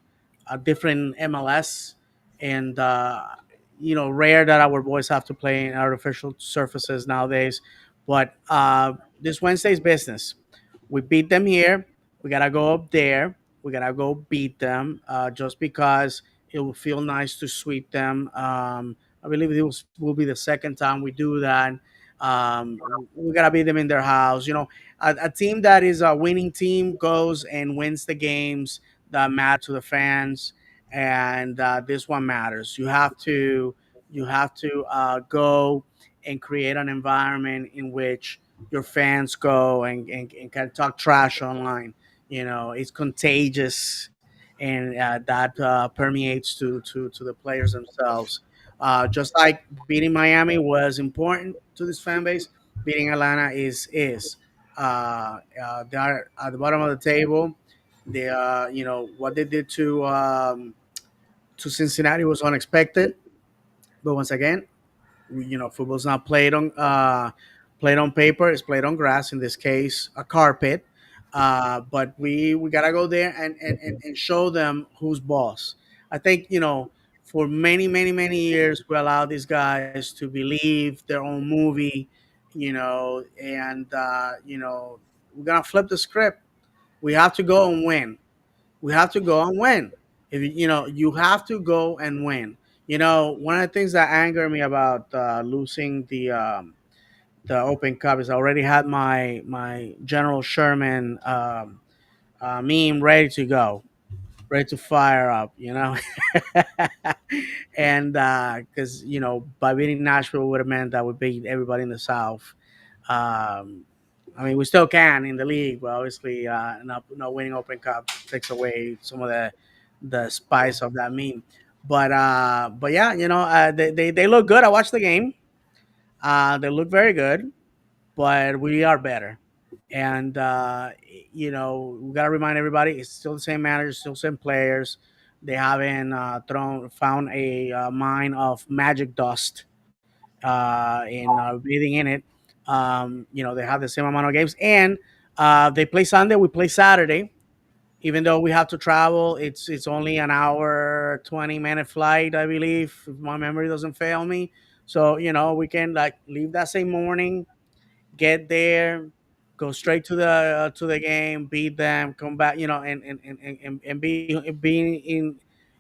different MLS, and rare that our boys have to play in artificial surfaces nowadays. But this Wednesday's business. We beat them here. We gotta go up there. We gotta go beat them. Just because it will feel nice to sweep them. I believe will be the second time we do that. We gotta beat them in their house. A team that is a winning team goes and wins the games that matter to the fans, and this one matters. You have to go and create an environment in which your fans go and kind of talk trash online. It's contagious, and that permeates to the players themselves. Just like beating Miami was important to this fan base, beating Atlanta is. They are at the bottom of the table. They what they did to Cincinnati was unexpected, but once again, football's not played on paper. It's played on grass. In this case, a carpet. But we gotta go there and show them who's boss. I think for many many many years we allowed these guys to believe their own movie, and we're gonna flip the script. We have to go and win. We have to go and win. If you have to go and win. One of the things that anger me about losing the Open Cup is I already had my General Sherman meme ready to go, ready to fire up. And because by beating Nashville would have meant that we beat everybody in the South. Um, I mean, we still can in the league, but obviously, not winning Open Cup takes away some of the spice of that meme. But yeah, they look good. I watched the game. They look very good, but we are better. And we gotta remind everybody it's still the same managers, still the same players. They haven't found a mine of magic dust in breathing in it. They have the same amount of games, and they play Sunday. We play Saturday. Even though we have to travel, it's only an hour 20-minute flight, I believe, if my memory doesn't fail me. So we can like leave that same morning, get there, go straight to the game, beat them, come back, and be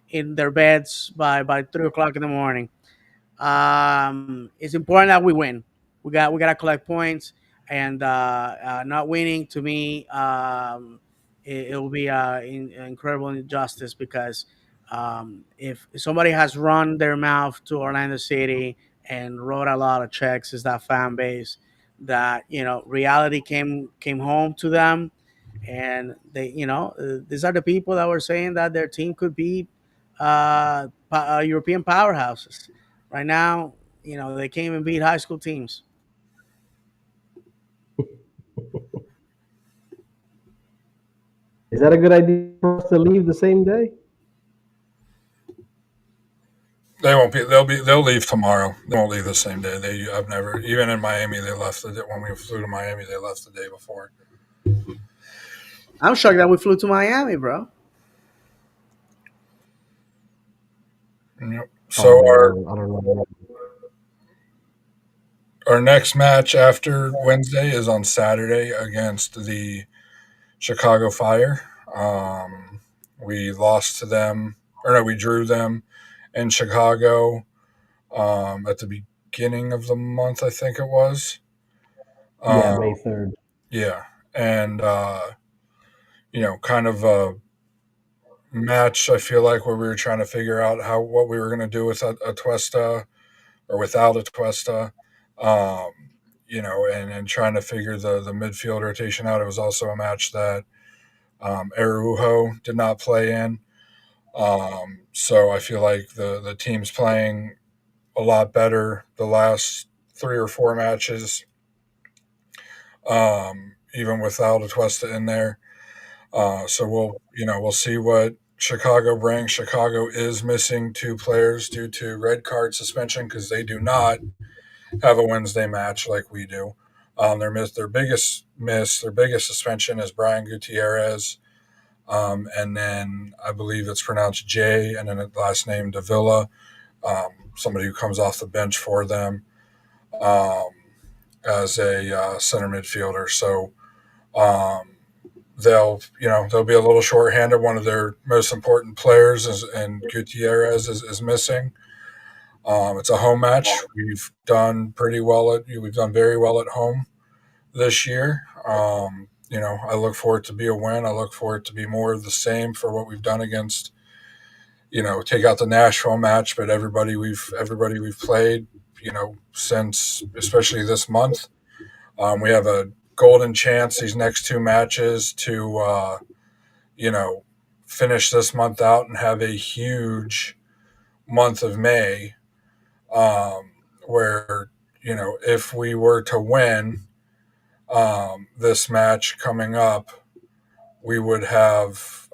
in their beds by 3 o'clock in the morning. It's important that we win. We got to collect points. and not winning to me, it will be incredible injustice because if somebody has run their mouth to Orlando City and wrote a lot of checks, is that fan base that reality came home to them, and they these are the people that were saying that their team could be European powerhouses. Right now, they can't even beat high school teams. Is that a good idea for us to leave the same day? They won't be. They'll leave tomorrow. They won't leave the same day. I've never, even in Miami, they left when we flew to Miami. They left the day before. I'm shocked that we flew to Miami, bro. Yep. Oh So man, our I don't know. our next match after Wednesday is on Saturday against the Chicago Fire. We lost to them, or no, we drew them in Chicago at the beginning of the month, I think it was. Yeah, Um, May 3rd. yeah, and kind of a match. I feel like where we were trying to figure out what we were going to do with Atuesta or without Atuesta. Um, and trying to figure the midfield rotation out. It was also a match that Araujo did not play in. So I feel like the team's playing a lot better the last 3 or 4 matches, even without Atuesta in there. So we'll see what Chicago brings. Chicago is missing 2 players due to red card suspension because they do not have a Wednesday match like we do. Their biggest miss, their biggest suspension is Brian Gutierrez, and then I believe it's pronounced Jay, and then the last name Davila, somebody who comes off the bench for them um, as a center midfielder. So um, they'll be a little shorthanded. One of their most important players and Gutierrez is missing. It's a home match. We've done very well at home this year. I look for it to be a win. I look for it to be more of the same for what we've done against. Take out the Nashville match, but everybody we've played. Since especially this month, we have a golden chance these next 2 matches to you know finish this month out and have a huge month of May, where if we were to win this match coming up, we would have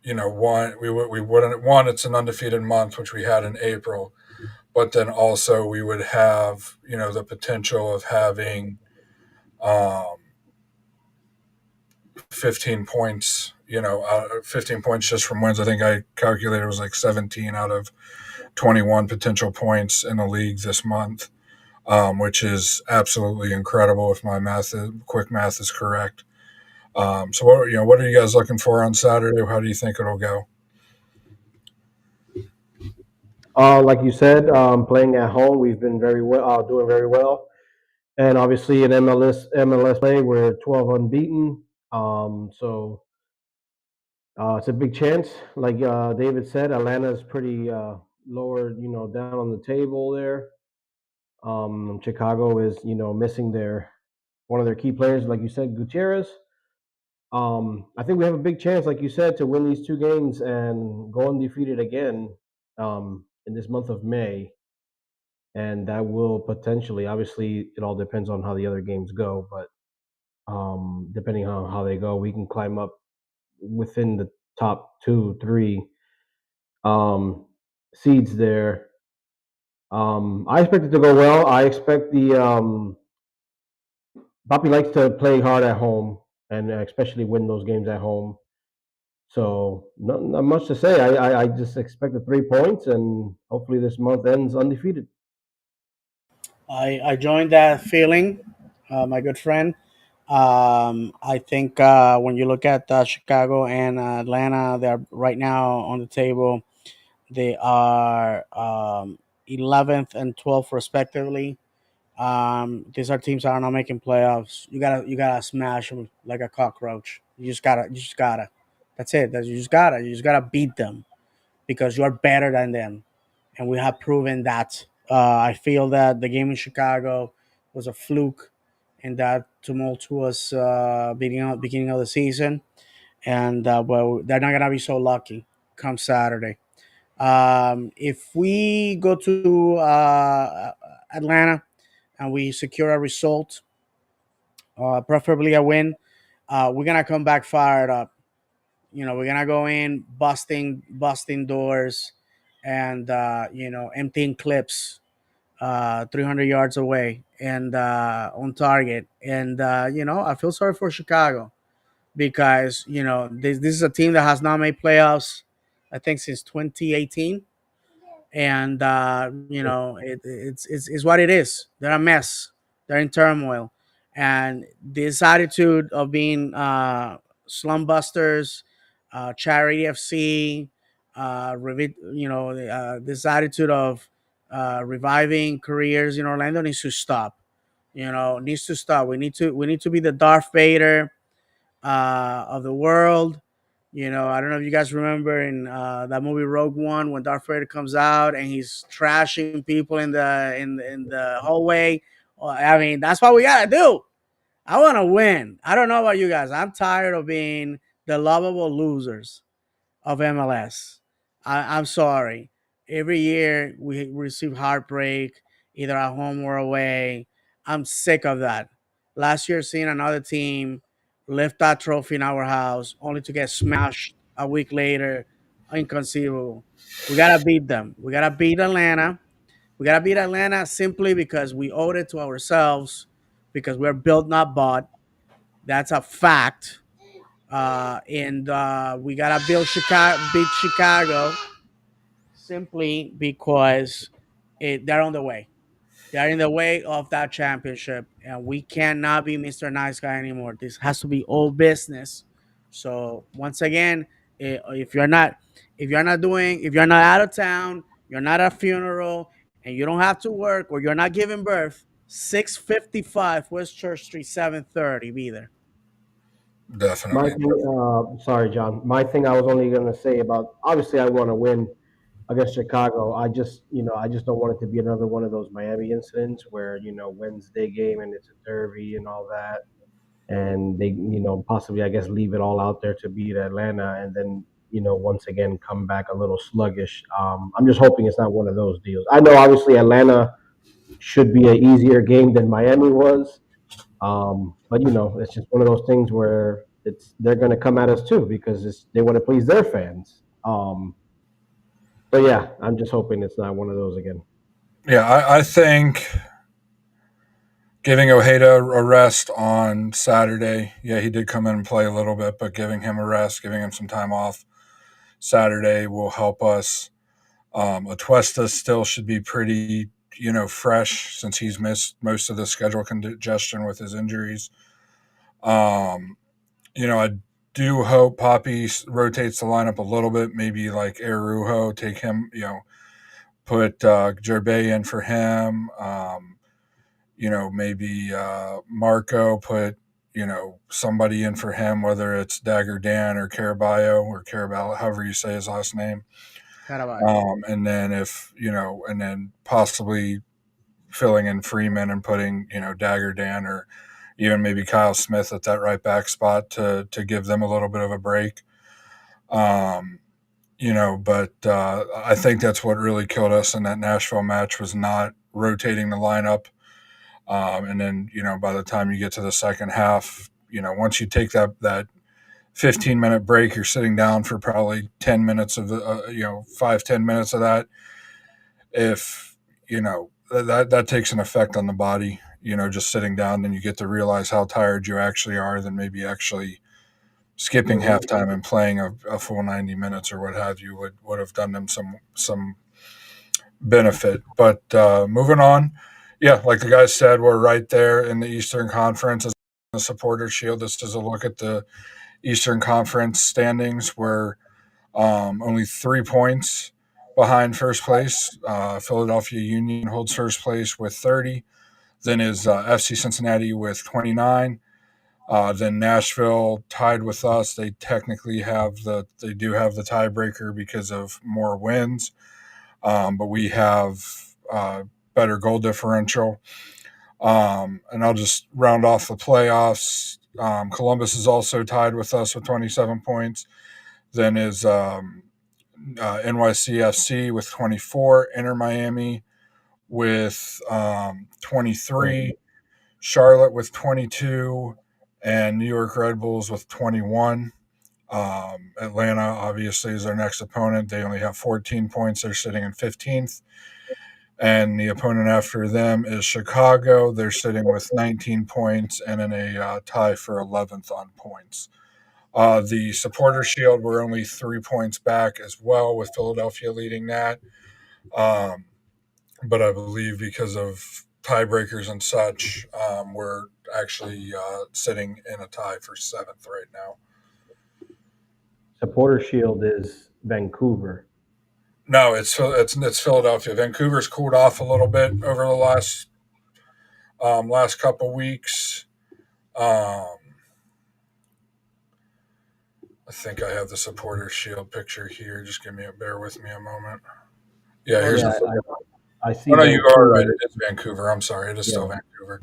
we wouldn't one it's an undefeated month, which we had in April, but then also we would have the potential of having um, 15 points. 15 points just from wins. I think I calculated it was like 17 out of 21 potential points in the league this month, which is absolutely incredible if my quick math is correct. So what are you guys looking for on Saturday? How do you think it'll go? Like you said, playing at home, we've been very well, doing very well, and obviously in MLS play, we're 12 unbeaten. So it's a big chance. Like David said, Atlanta's pretty lower, down on the table there. Chicago is, missing their one of their key players, like you said, Gutierrez. I think we have a big chance, like you said, to win these 2 games and go undefeated again in this month of May. And that will potentially, obviously, it all depends on how the other games go, but depending on how they go, we can climb up within the top 2, 3 um, seeds there. I expect it to go well. I expect the Poppy likes to play hard at home and especially win those games at home. So not much to say. I just expect the 3 points and hopefully this month ends undefeated. I joined that feeling, my good friend. I think when you look at Chicago and Atlanta, they're right now on the table. They are 11th and 12th respectively. These are teams that are not making playoffs. You gotta smash them like a cockroach. You just gotta. That's it. You just gotta beat them because you're better than them, and we have proven that. I feel that the game in Chicago was a fluke in that tumultuous beginning of the season, and well, they're not gonna be so lucky come Saturday. If we go to Atlanta and we secure a result, preferably a win, we're gonna come back fired up. We're gonna go in busting doors, and emptying clips 300 yards away and on target. And I feel sorry for Chicago because this is a team that has not made playoffs, I think, since 2018. And it's what it is. They're a mess. They're in turmoil, and this attitude of being slum busters, charity FC, this attitude of reviving careers in Orlando needs to stop. Needs to stop. We need to be the Darth Vader of the world. I don't know if you guys remember in that movie Rogue One when Darth Vader comes out and he's trashing people in the hallway. Well, I mean, that's what we gotta do. I want to win. I don't know about you guys. I'm tired of being the lovable losers of MLS. I'm sorry. Every year we receive heartbreak, either at home or away. I'm sick of that. Last year, seeing another team lift that trophy in our house only to get smashed a week later, inconceivable. We gotta beat them. We gotta beat Atlanta. We gotta beat Atlanta simply because we owed it to ourselves, because we're built not bought. That's a fact. And we gotta beat Chicago simply because they're on the way. They're in the way of that championship, and we cannot be Mr. Nice Guy anymore. This has to be all business. So once again, if you're not out of town, you're not at a funeral, and you don't have to work, or you're not giving birth, 655 West Church Street, 730. Be there. My Definitely. thing, sorry, John. My thing I was only going to say about obviously I want to win against Chicago. I just don't want it to be another one of those Miami incidents where Wednesday game and it's a derby and all that, and they possibly I guess leave it all out there to beat Atlanta and then once again come back a little sluggish. I'm just hoping it's not one of those deals. I know obviously Atlanta should be an easier game than Miami was, but it's just one of those things where they're going to come at us too because they want to please their fans. But yeah, I'm just hoping it's not one of those again. Yeah, I think giving Ojeda a rest on Saturday. Yeah, he did come in and play a little bit, but giving him a rest, giving him some time off Saturday will help us. Atuesta still should be pretty, fresh since he's missed most of the schedule congestion with his injuries. Um, I do hope Poppy rotates the lineup a little bit. Maybe like Arujo, take him, put Gerbe in for him. Maybe Marco put, somebody in for him, whether it's Dagger Dan or Caraballo, however you say his last name. Caraballo. And then and then possibly filling in Freeman and putting, Dagger Dan or even maybe Kyle Smith at that right back spot to give them a little bit of a break. Um, but I think that's what really killed us in that Nashville match was not rotating the lineup. And then, by the time you get to the second half, once you take that 15-minute break, you're sitting down for probably 10 minutes of the, 5-10 minutes of that. If, that takes an effect on the body, just sitting down, then you get to realize how tired you actually are, than maybe actually skipping Mhm. halftime and playing a full 90 minutes or what have you would have done them some benefit. But moving on, yeah, like the guys said, we're right there in the Eastern Conference as the Supporter Shield. This is a look at the Eastern Conference standings. We're only 3 points behind first place. Philadelphia Union holds first place with 30. Then is FC Cincinnati with 29. Then Nashville tied with us. They technically they do have the tiebreaker because of more wins, but we have better goal differential. And I'll just round off the playoffs. Columbus is also tied with us with 27 points. Then is NYCFC with 24, Inter Miami with 23, Charlotte with 22, and New York Red Bulls with 21. Atlanta obviously is our next opponent. They only have 14 points. They're sitting in 15th. And the opponent after them is Chicago. They're sitting with 19 points and in a tie for 11th on points. The Supporter Shield, we're only 3 points back as well, with Philadelphia leading that. But I believe because of tiebreakers and such, we're actually sitting in a tie for 7th right now. Supporter Shield is Vancouver. No, it's Philadelphia. Vancouver's cooled off a little bit over the last couple weeks. I think I have the Supporter Shield picture here. Just bear with me a moment. Yeah, here's Yeah, the. I see. Oh no, you are right. Vancouver It is Vancouver. I'm sorry. It is still Yeah. Vancouver.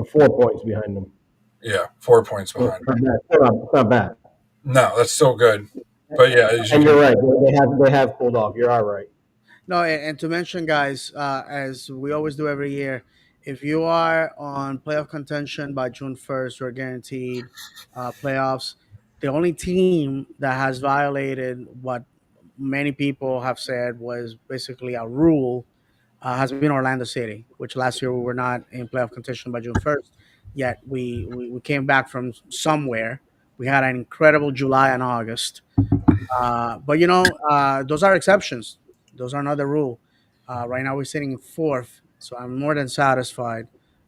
for 4 points behind them. Yeah, 4 points So behind. it's not bad. No, that's still good. But yeah, as you And can, you're right. They have pulled off. You're all right. No, and to mention, guys, as we always do every year, if you are on playoff contention by June 1st, you're guaranteed playoffs. The only team that has violated what many people have said was basically a rule has been Orlando City, which last year we were not in playoff contention by June 1st. Yet we came back from somewhere. We had an incredible July and August. But those are exceptions. Those are not the rule. Right now we're sitting in fourth, so I'm more than satisfied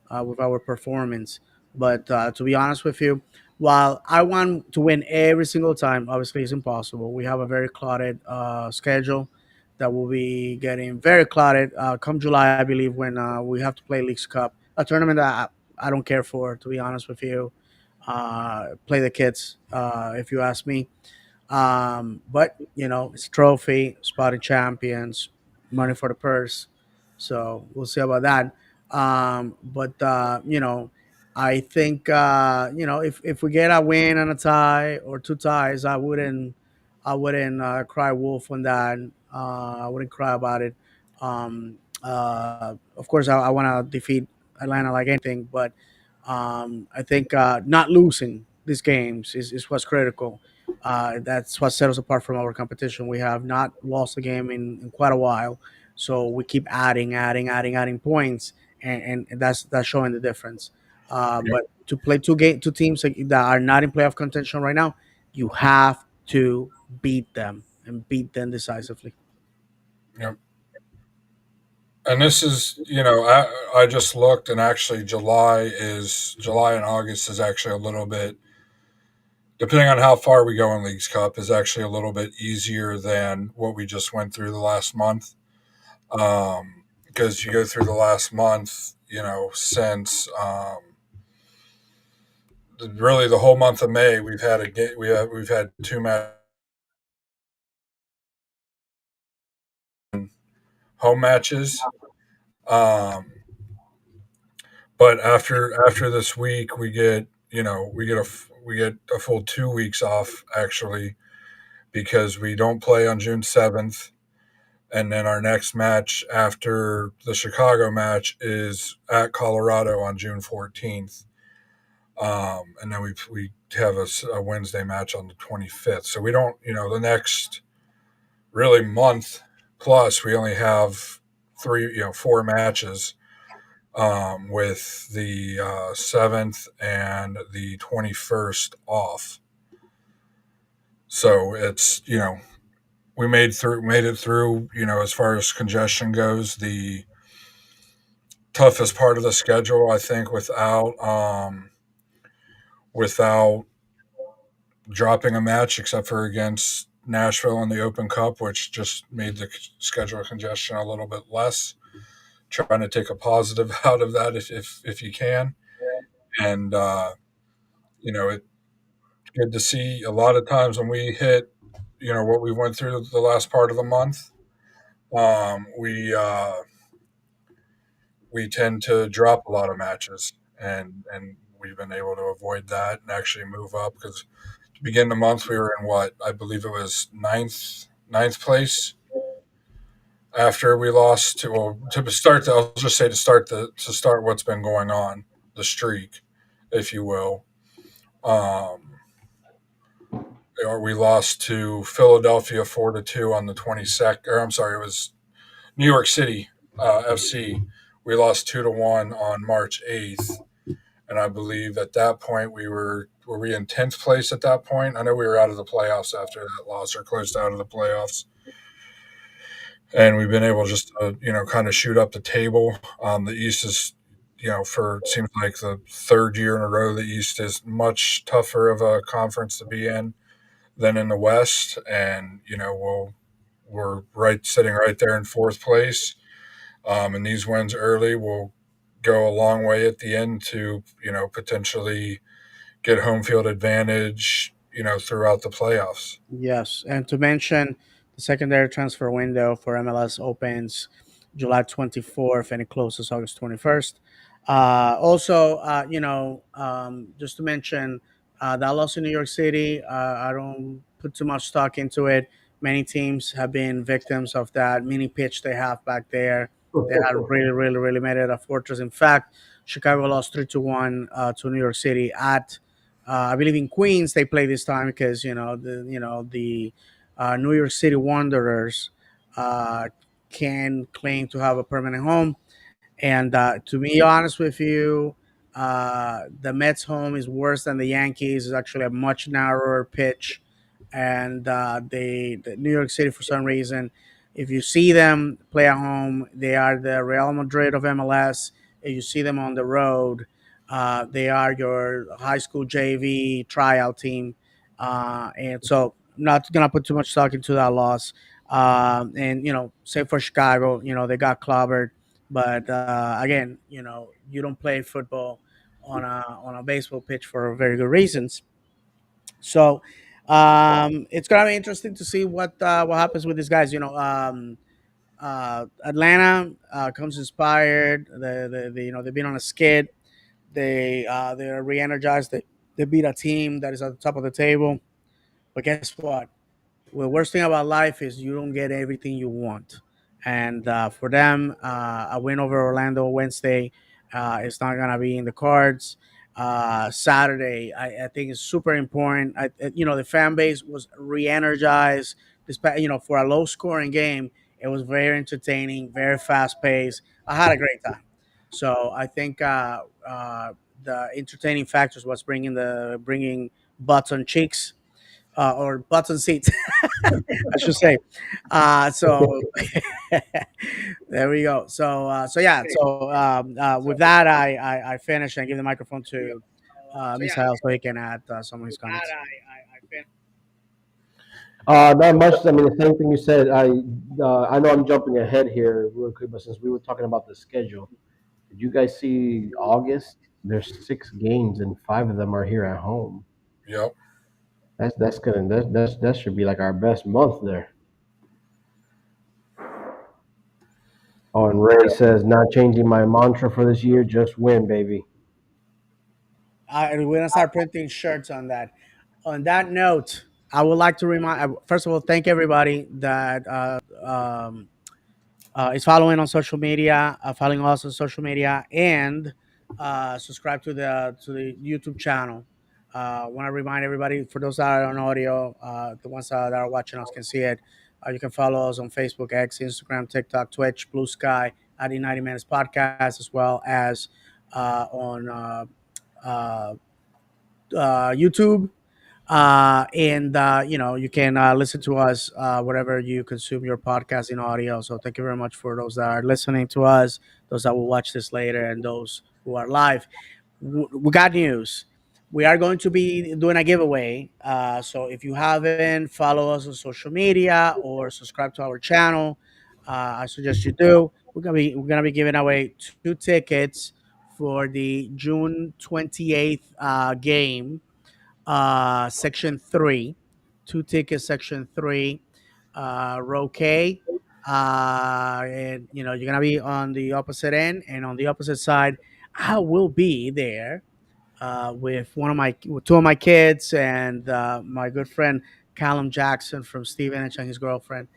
with our performance. But to be honest with you, while I want to win every single time, obviously it's impossible. We have a very clouded schedule that will be getting very clouded come July, I believe, when we have to play Leagues Cup, a tournament that I don't care for, to be honest with you. Play the kids, if you ask me. But it's trophy, spotted champions, money for the purse. So we'll see about that. But I think if we get a win and a tie or two ties, I wouldn't cry wolf on that. I wouldn't cry about it. Of course, I want to defeat Atlanta like anything, but I think not losing these games is what's critical. That's what sets us apart from our competition. We have not lost a game in quite a while, so we keep adding points, and that's showing the difference. But to play two teams that are not in playoff contention right now, you have to beat them and beat them decisively. yep. And this is, I just looked, and actually July and August is actually a little bit, depending on how far we go in Leagues Cup, is actually a little bit easier than what we just went through the last month. Because you go through the last month, since really the whole month of May, we've had 2 home matches. Um, but after this week, we get a full 2 weeks off, actually, because we don't play on June 7th, and then our next match after the Chicago match is at Colorado on June 14th. And then we have a Wednesday match on the 25th. So we don't, the next really month plus, we only have 4 matches, with the 7th and the 21st off. So it's, we made it through, as far as congestion goes, the toughest part of the schedule, I think, without dropping a match, except for against Nashville in the Open Cup, which just made the schedule congestion a little bit less. trying to take a positive out of that if you can. And it's good to see a lot of times when we hit what we went through the last part of the month. We tend to drop a lot of matches, and we've been able to avoid that and actually move up because to begin the month we were in what I believe it was ninth place after we lost to to start the, I'll just say to start what's been going on, the streak, if you will. Um, or we lost to Philadelphia 4-2 on the 22nd. Or I'm sorry, it was New York City FC. We lost 2-1 on March 8th, and I believe at that point were we in 10th place at that point. I know we were out of the playoffs after that loss, or close out of the playoffs, and we've been able just to kind of shoot up the table. The East is for it seems like the third year in a row the East is much tougher of a conference to be in than in the West, and we're sitting right there in fourth place. And these wins early will go a long way at the end to potentially get home field advantage throughout the playoffs. Yes, and to mention, the secondary transfer window for MLS opens July 24th and it closes August 21st. Also, just to mention, that loss in New York City, I don't put too much stock into it. Many teams have been victims of that mini pitch they have back there. They had really, really, really made it a fortress. In fact, Chicago lost 3-1 to New York City at I believe in Queens they play this time because the New York City Wanderers uh, can claim to have a permanent home. And to be honest with you, the Mets home is worse than the Yankees. It's actually a much narrower pitch, and the New York City for some reason, if you see them play at home, they are the Real Madrid of MLS. If you see them on the road, they are your high school JV tryout team, and so I'm not gonna put too much stock into that loss. And same for Chicago, they got clobbered, but again, you don't play football on a baseball pitch for very good reasons. So it's gonna be interesting to see what happens with these guys. Atlanta comes inspired. They've been on a skid. They're re-energized. They beat a team that is at the top of the table. But guess what? The worst thing about life is you don't get everything you want. And for them, a win over Orlando Wednesday is not going to be in the cards. Saturday, I think is super important. The fan base was re-energized. For a low-scoring game, it was very entertaining, very fast-paced. I had a great time. So I think the entertaining factors was bringing butts on cheeks or butts on seats. I should say. So there we go. So yeah. So with that, I finish and give the microphone to Misael so he can add some of his comments. Not much. I mean, the same thing you said. I know I'm jumping ahead here real quick, but since we were talking about the schedule, did you guys see August? There's 6 games and 5 of them are here at home. Yep. That should be like our best month there. Oh, and Ray says not changing my mantra for this year, just win, baby. We're gonna start printing shirts on that. On that note, I would like to remind. First of all, thank everybody that is following on social media, following us on social media, and subscribe to the YouTube channel. Want to remind everybody, for those that are on audio, the ones that are watching us can see it. You can follow us on Facebook, X, Instagram, TikTok, Twitch, Blue Sky, at the 90 Minutes Podcast, as well as on uh, YouTube. And you can listen to us wherever you consume your podcast in audio. So thank you very much for those that are listening to us, those that will watch this later, and those who are live. We got news. We are going to be doing a giveaway. So if you haven't, follow us on social media or subscribe to our channel. I suggest you do. We're gonna be giving away two tickets for the June 28th game, section three. Two tickets, section three, row K. And you're gonna be on the opposite end, and on the opposite side, I will be there with two of my kids and my good friend Callum Jackson from Stevenage and his girlfriend.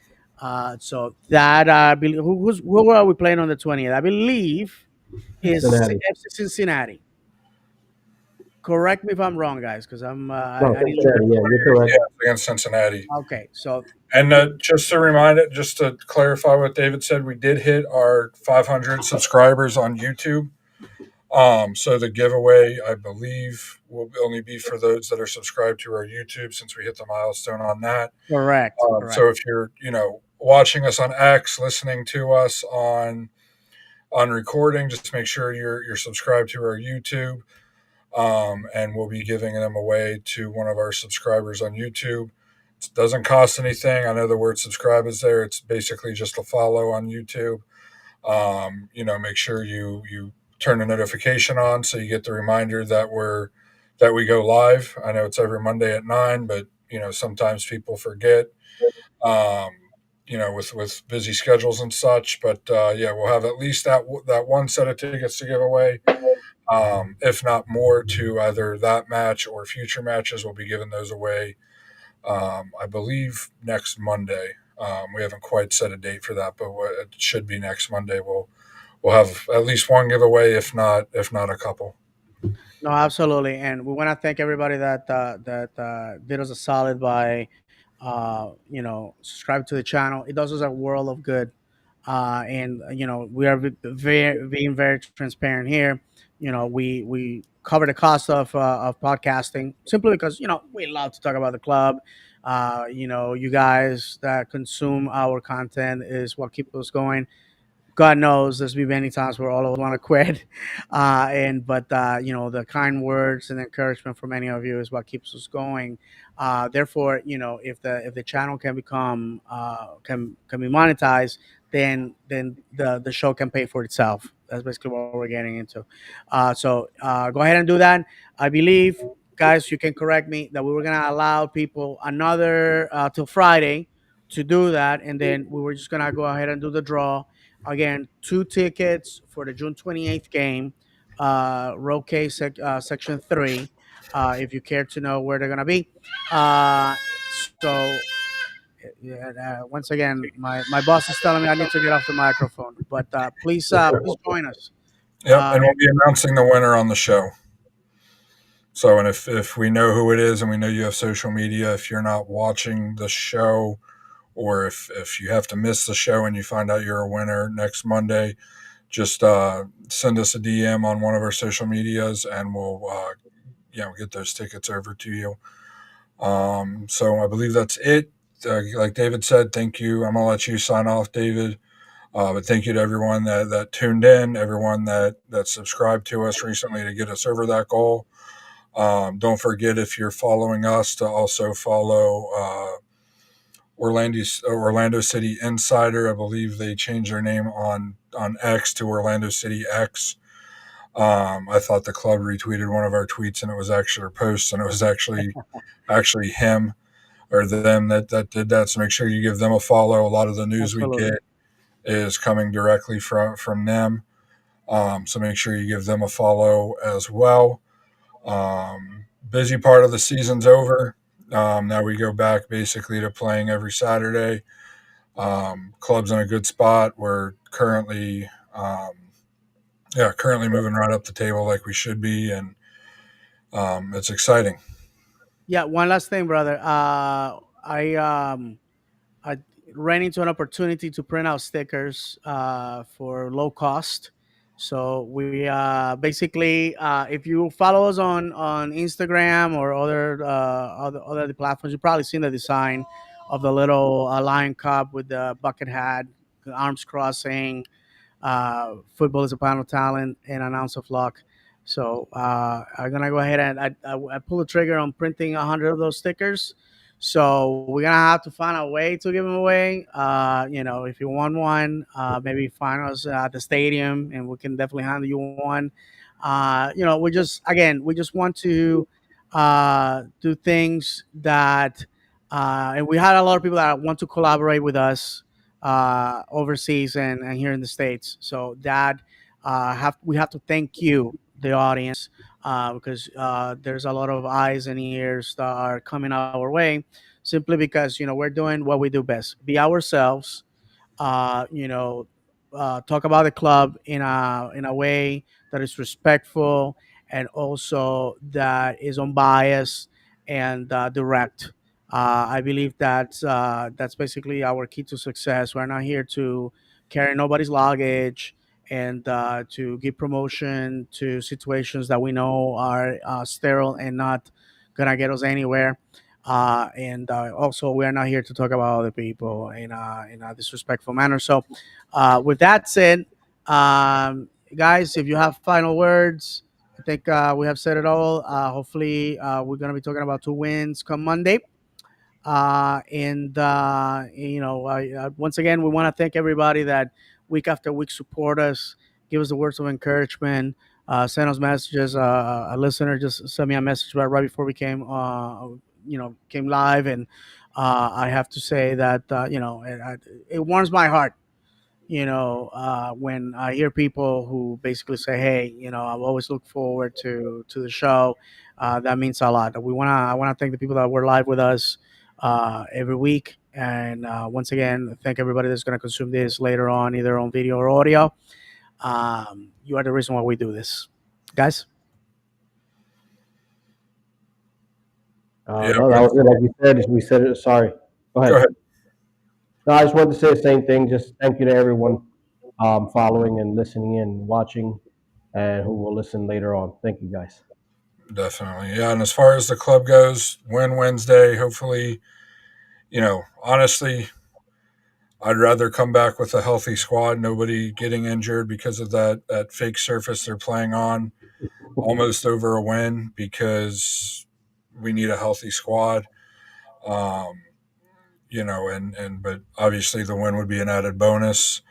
So that I believe who are we playing on the 20th? I believe is Cincinnati. FC Cincinnati. Correct me if I'm wrong, guys, because No, I didn't look Cincinnati. at. Yeah, you're correct. Yeah, against Cincinnati. Okay, so And just to remind it, just to clarify what David said, we did hit our 500 subscribers on YouTube. So the giveaway, I believe, will only be for those that are subscribed to our YouTube, since we hit the milestone on that. correct, correct. So if you're, watching us on X, listening to us on recording, just make sure you're subscribed to our YouTube. And we'll be giving them away to one of our subscribers on YouTube. It doesn't cost anything. I know the word subscribe is there. It's basically just a follow on YouTube. Make sure you turn the notification on so you get the reminder that we go live. I know it's every Monday at 9, but sometimes people forget. Um, with busy schedules and such. But yeah, we'll have at least that one set of tickets to give away, if not more, to either that match or future matches. We'll be giving those away, I believe, next Monday. We haven't quite set a date for that, but it should be next Monday. We'll have at least one giveaway, if not a couple. No, absolutely, and we want to thank everybody that did us a solid by, subscribe to the channel. It does us a world of good, and we are very being very transparent here. We cover the cost of podcasting simply because we love to talk about the club. You guys that consume our content is what keeps us going. God knows there's been many times where all of us want to quit, and but the kind words and encouragement from many of you is what keeps us going. Therefore, if the channel can become can be monetized, then the show can pay for itself. That's basically what we're getting into. So go ahead and do that. I believe, guys, you can correct me that we were gonna allow people another till Friday to do that, and then we were just gonna go ahead and do the draw. Again, two tickets for the June 28th game, row K, section three, if you care to know where they're going to be. So, yeah, once again, my boss is telling me I need to get off the microphone, but please join us. Yep, and And we'll be announcing the winner on the show. So, and if we know who it is, and we know you have social media, if you're not watching the show, or if you have to miss the show and you find out you're a winner next Monday, just send us a DM on one of our social medias, and we'll get those tickets over to you. So I believe that's it. Like David said, thank you. I'm gonna let you sign off, David. But thank you to everyone that tuned in, everyone that subscribed to us recently to get us over that goal. Don't forget, if you're following us, to also follow Orlando City Insider. I believe they changed their name on X to Orlando City X. I thought the club retweeted one of our tweets, and it was actually, or posts, and it was actually him or them that did that. So make sure you give them a follow. A lot of the news we absolutely. get is coming directly from them. So make sure you give them a follow as well. Busy part of the season's over. Now we go back basically to playing every Saturday. Club's in a good spot. We're currently moving right up the table like we should be, and it's exciting. Yeah, one last thing, brother. I ran into an opportunity to print out stickers for low cost. So we basically, if you follow us on Instagram or other platforms, you've probably seen the design of the little lion cub with the bucket hat, the arms crossing. Football is a pound of talent and an ounce of luck. So I'm gonna go ahead and I pull the trigger on printing 100 of those stickers. So we're gonna have to find a way to give them away. If you want one, maybe find us at the stadium, and we can definitely handle you one. We just want to do things that, and we had a lot of people that want to collaborate with us overseas and here in the states. So that have we have to thank you, the audience, because there's a lot of eyes and ears that are coming our way, simply because we're doing what we do best: be ourselves. uh, you know, talk about the club in a way that is respectful, and also that is unbiased and direct. I believe that's basically our key to success. We're not here to carry nobody's luggage and to give promotion to situations that we know are sterile and not gonna get us anywhere. And Also, we are not here to talk about other people in a disrespectful manner. So, with that said, guys, if you have final words, I think we have said it all. Hopefully, we're going to be talking about two wins come Monday. Once again, we want to thank everybody that week after week support us, give us the words of encouragement, send us messages. A listener just sent me a message right before we came live, and I have to say that it warms my heart. When I hear people who basically say, "Hey, I've always looked forward to the show," that means a lot. I wanna thank the people that were live with us every week, and once again, thank everybody that's gonna consume this later on, either on video or audio. You are the reason why we do this, guys. Yeah, No, that was it. Like we said, we said it. Sorry. Go go ahead. ahead. No, I just wanted to say the same thing. Just thank you to everyone following and listening in, watching, and who will listen later on. Thank you, guys. Definitely. Yeah, and as far as the club goes, win Wednesday. Hopefully, honestly, I'd rather come back with a healthy squad, nobody getting injured because of that fake surface they're playing on, almost over a win, because we need a healthy squad. Um, and but obviously the win would be an added bonus.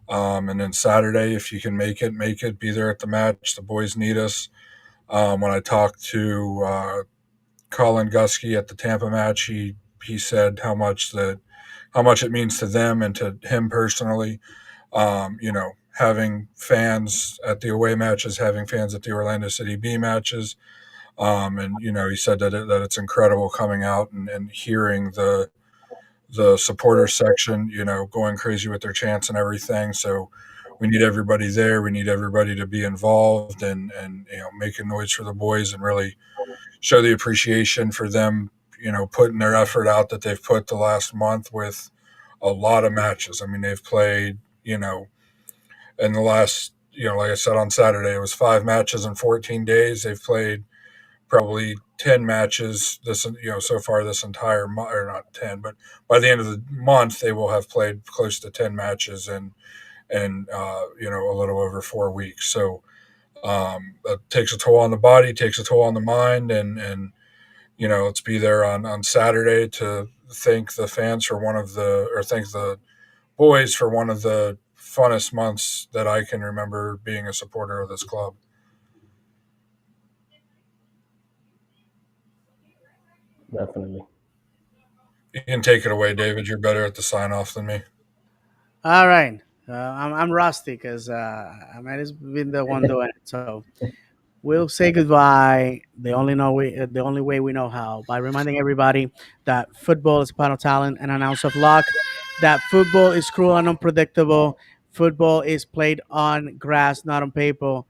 And then Saturday, if you can make it, be there at the match. The boys need us. When I talked to Colin Gusky at the Tampa match, he said how much it means to them and to him personally. Having fans at the away matches, having fans at the Orlando City B matches. And he said that it's incredible coming out and hearing the supporter section, going crazy with their chants and everything. So we need everybody there. We need everybody to be involved and making noise for the boys and really show the appreciation for them, putting their effort out that they've put the last month with a lot of matches. I mean, they've played, in the last, like I said on Saturday, it was 5 matches in 14 days. They've played probably 10 matches so far this entire month, or not 10, but by the end of the month they will have played close to 10 matches and a little over 4 weeks. So that takes a toll on the body, takes a toll on the mind, and let's be there on Saturday to thank the fans for thank the boys for one of the funnest months that I can remember being a supporter of this club. Definitely. You can take it away, David. You're better at the sign off than me. All right. I'm rusty because I might have been the one doing it. So we'll say goodbye the only way we know how, by reminding everybody that football is a part of talent and an ounce of luck, that football is cruel and unpredictable. Football is played on grass, not on paper.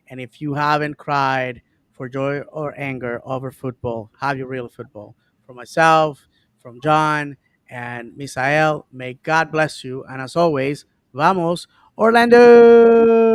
And if you haven't cried for joy or anger over football, have you real football? From myself, from John, and Misael, may God bless you. And as always, vamos, Orlando!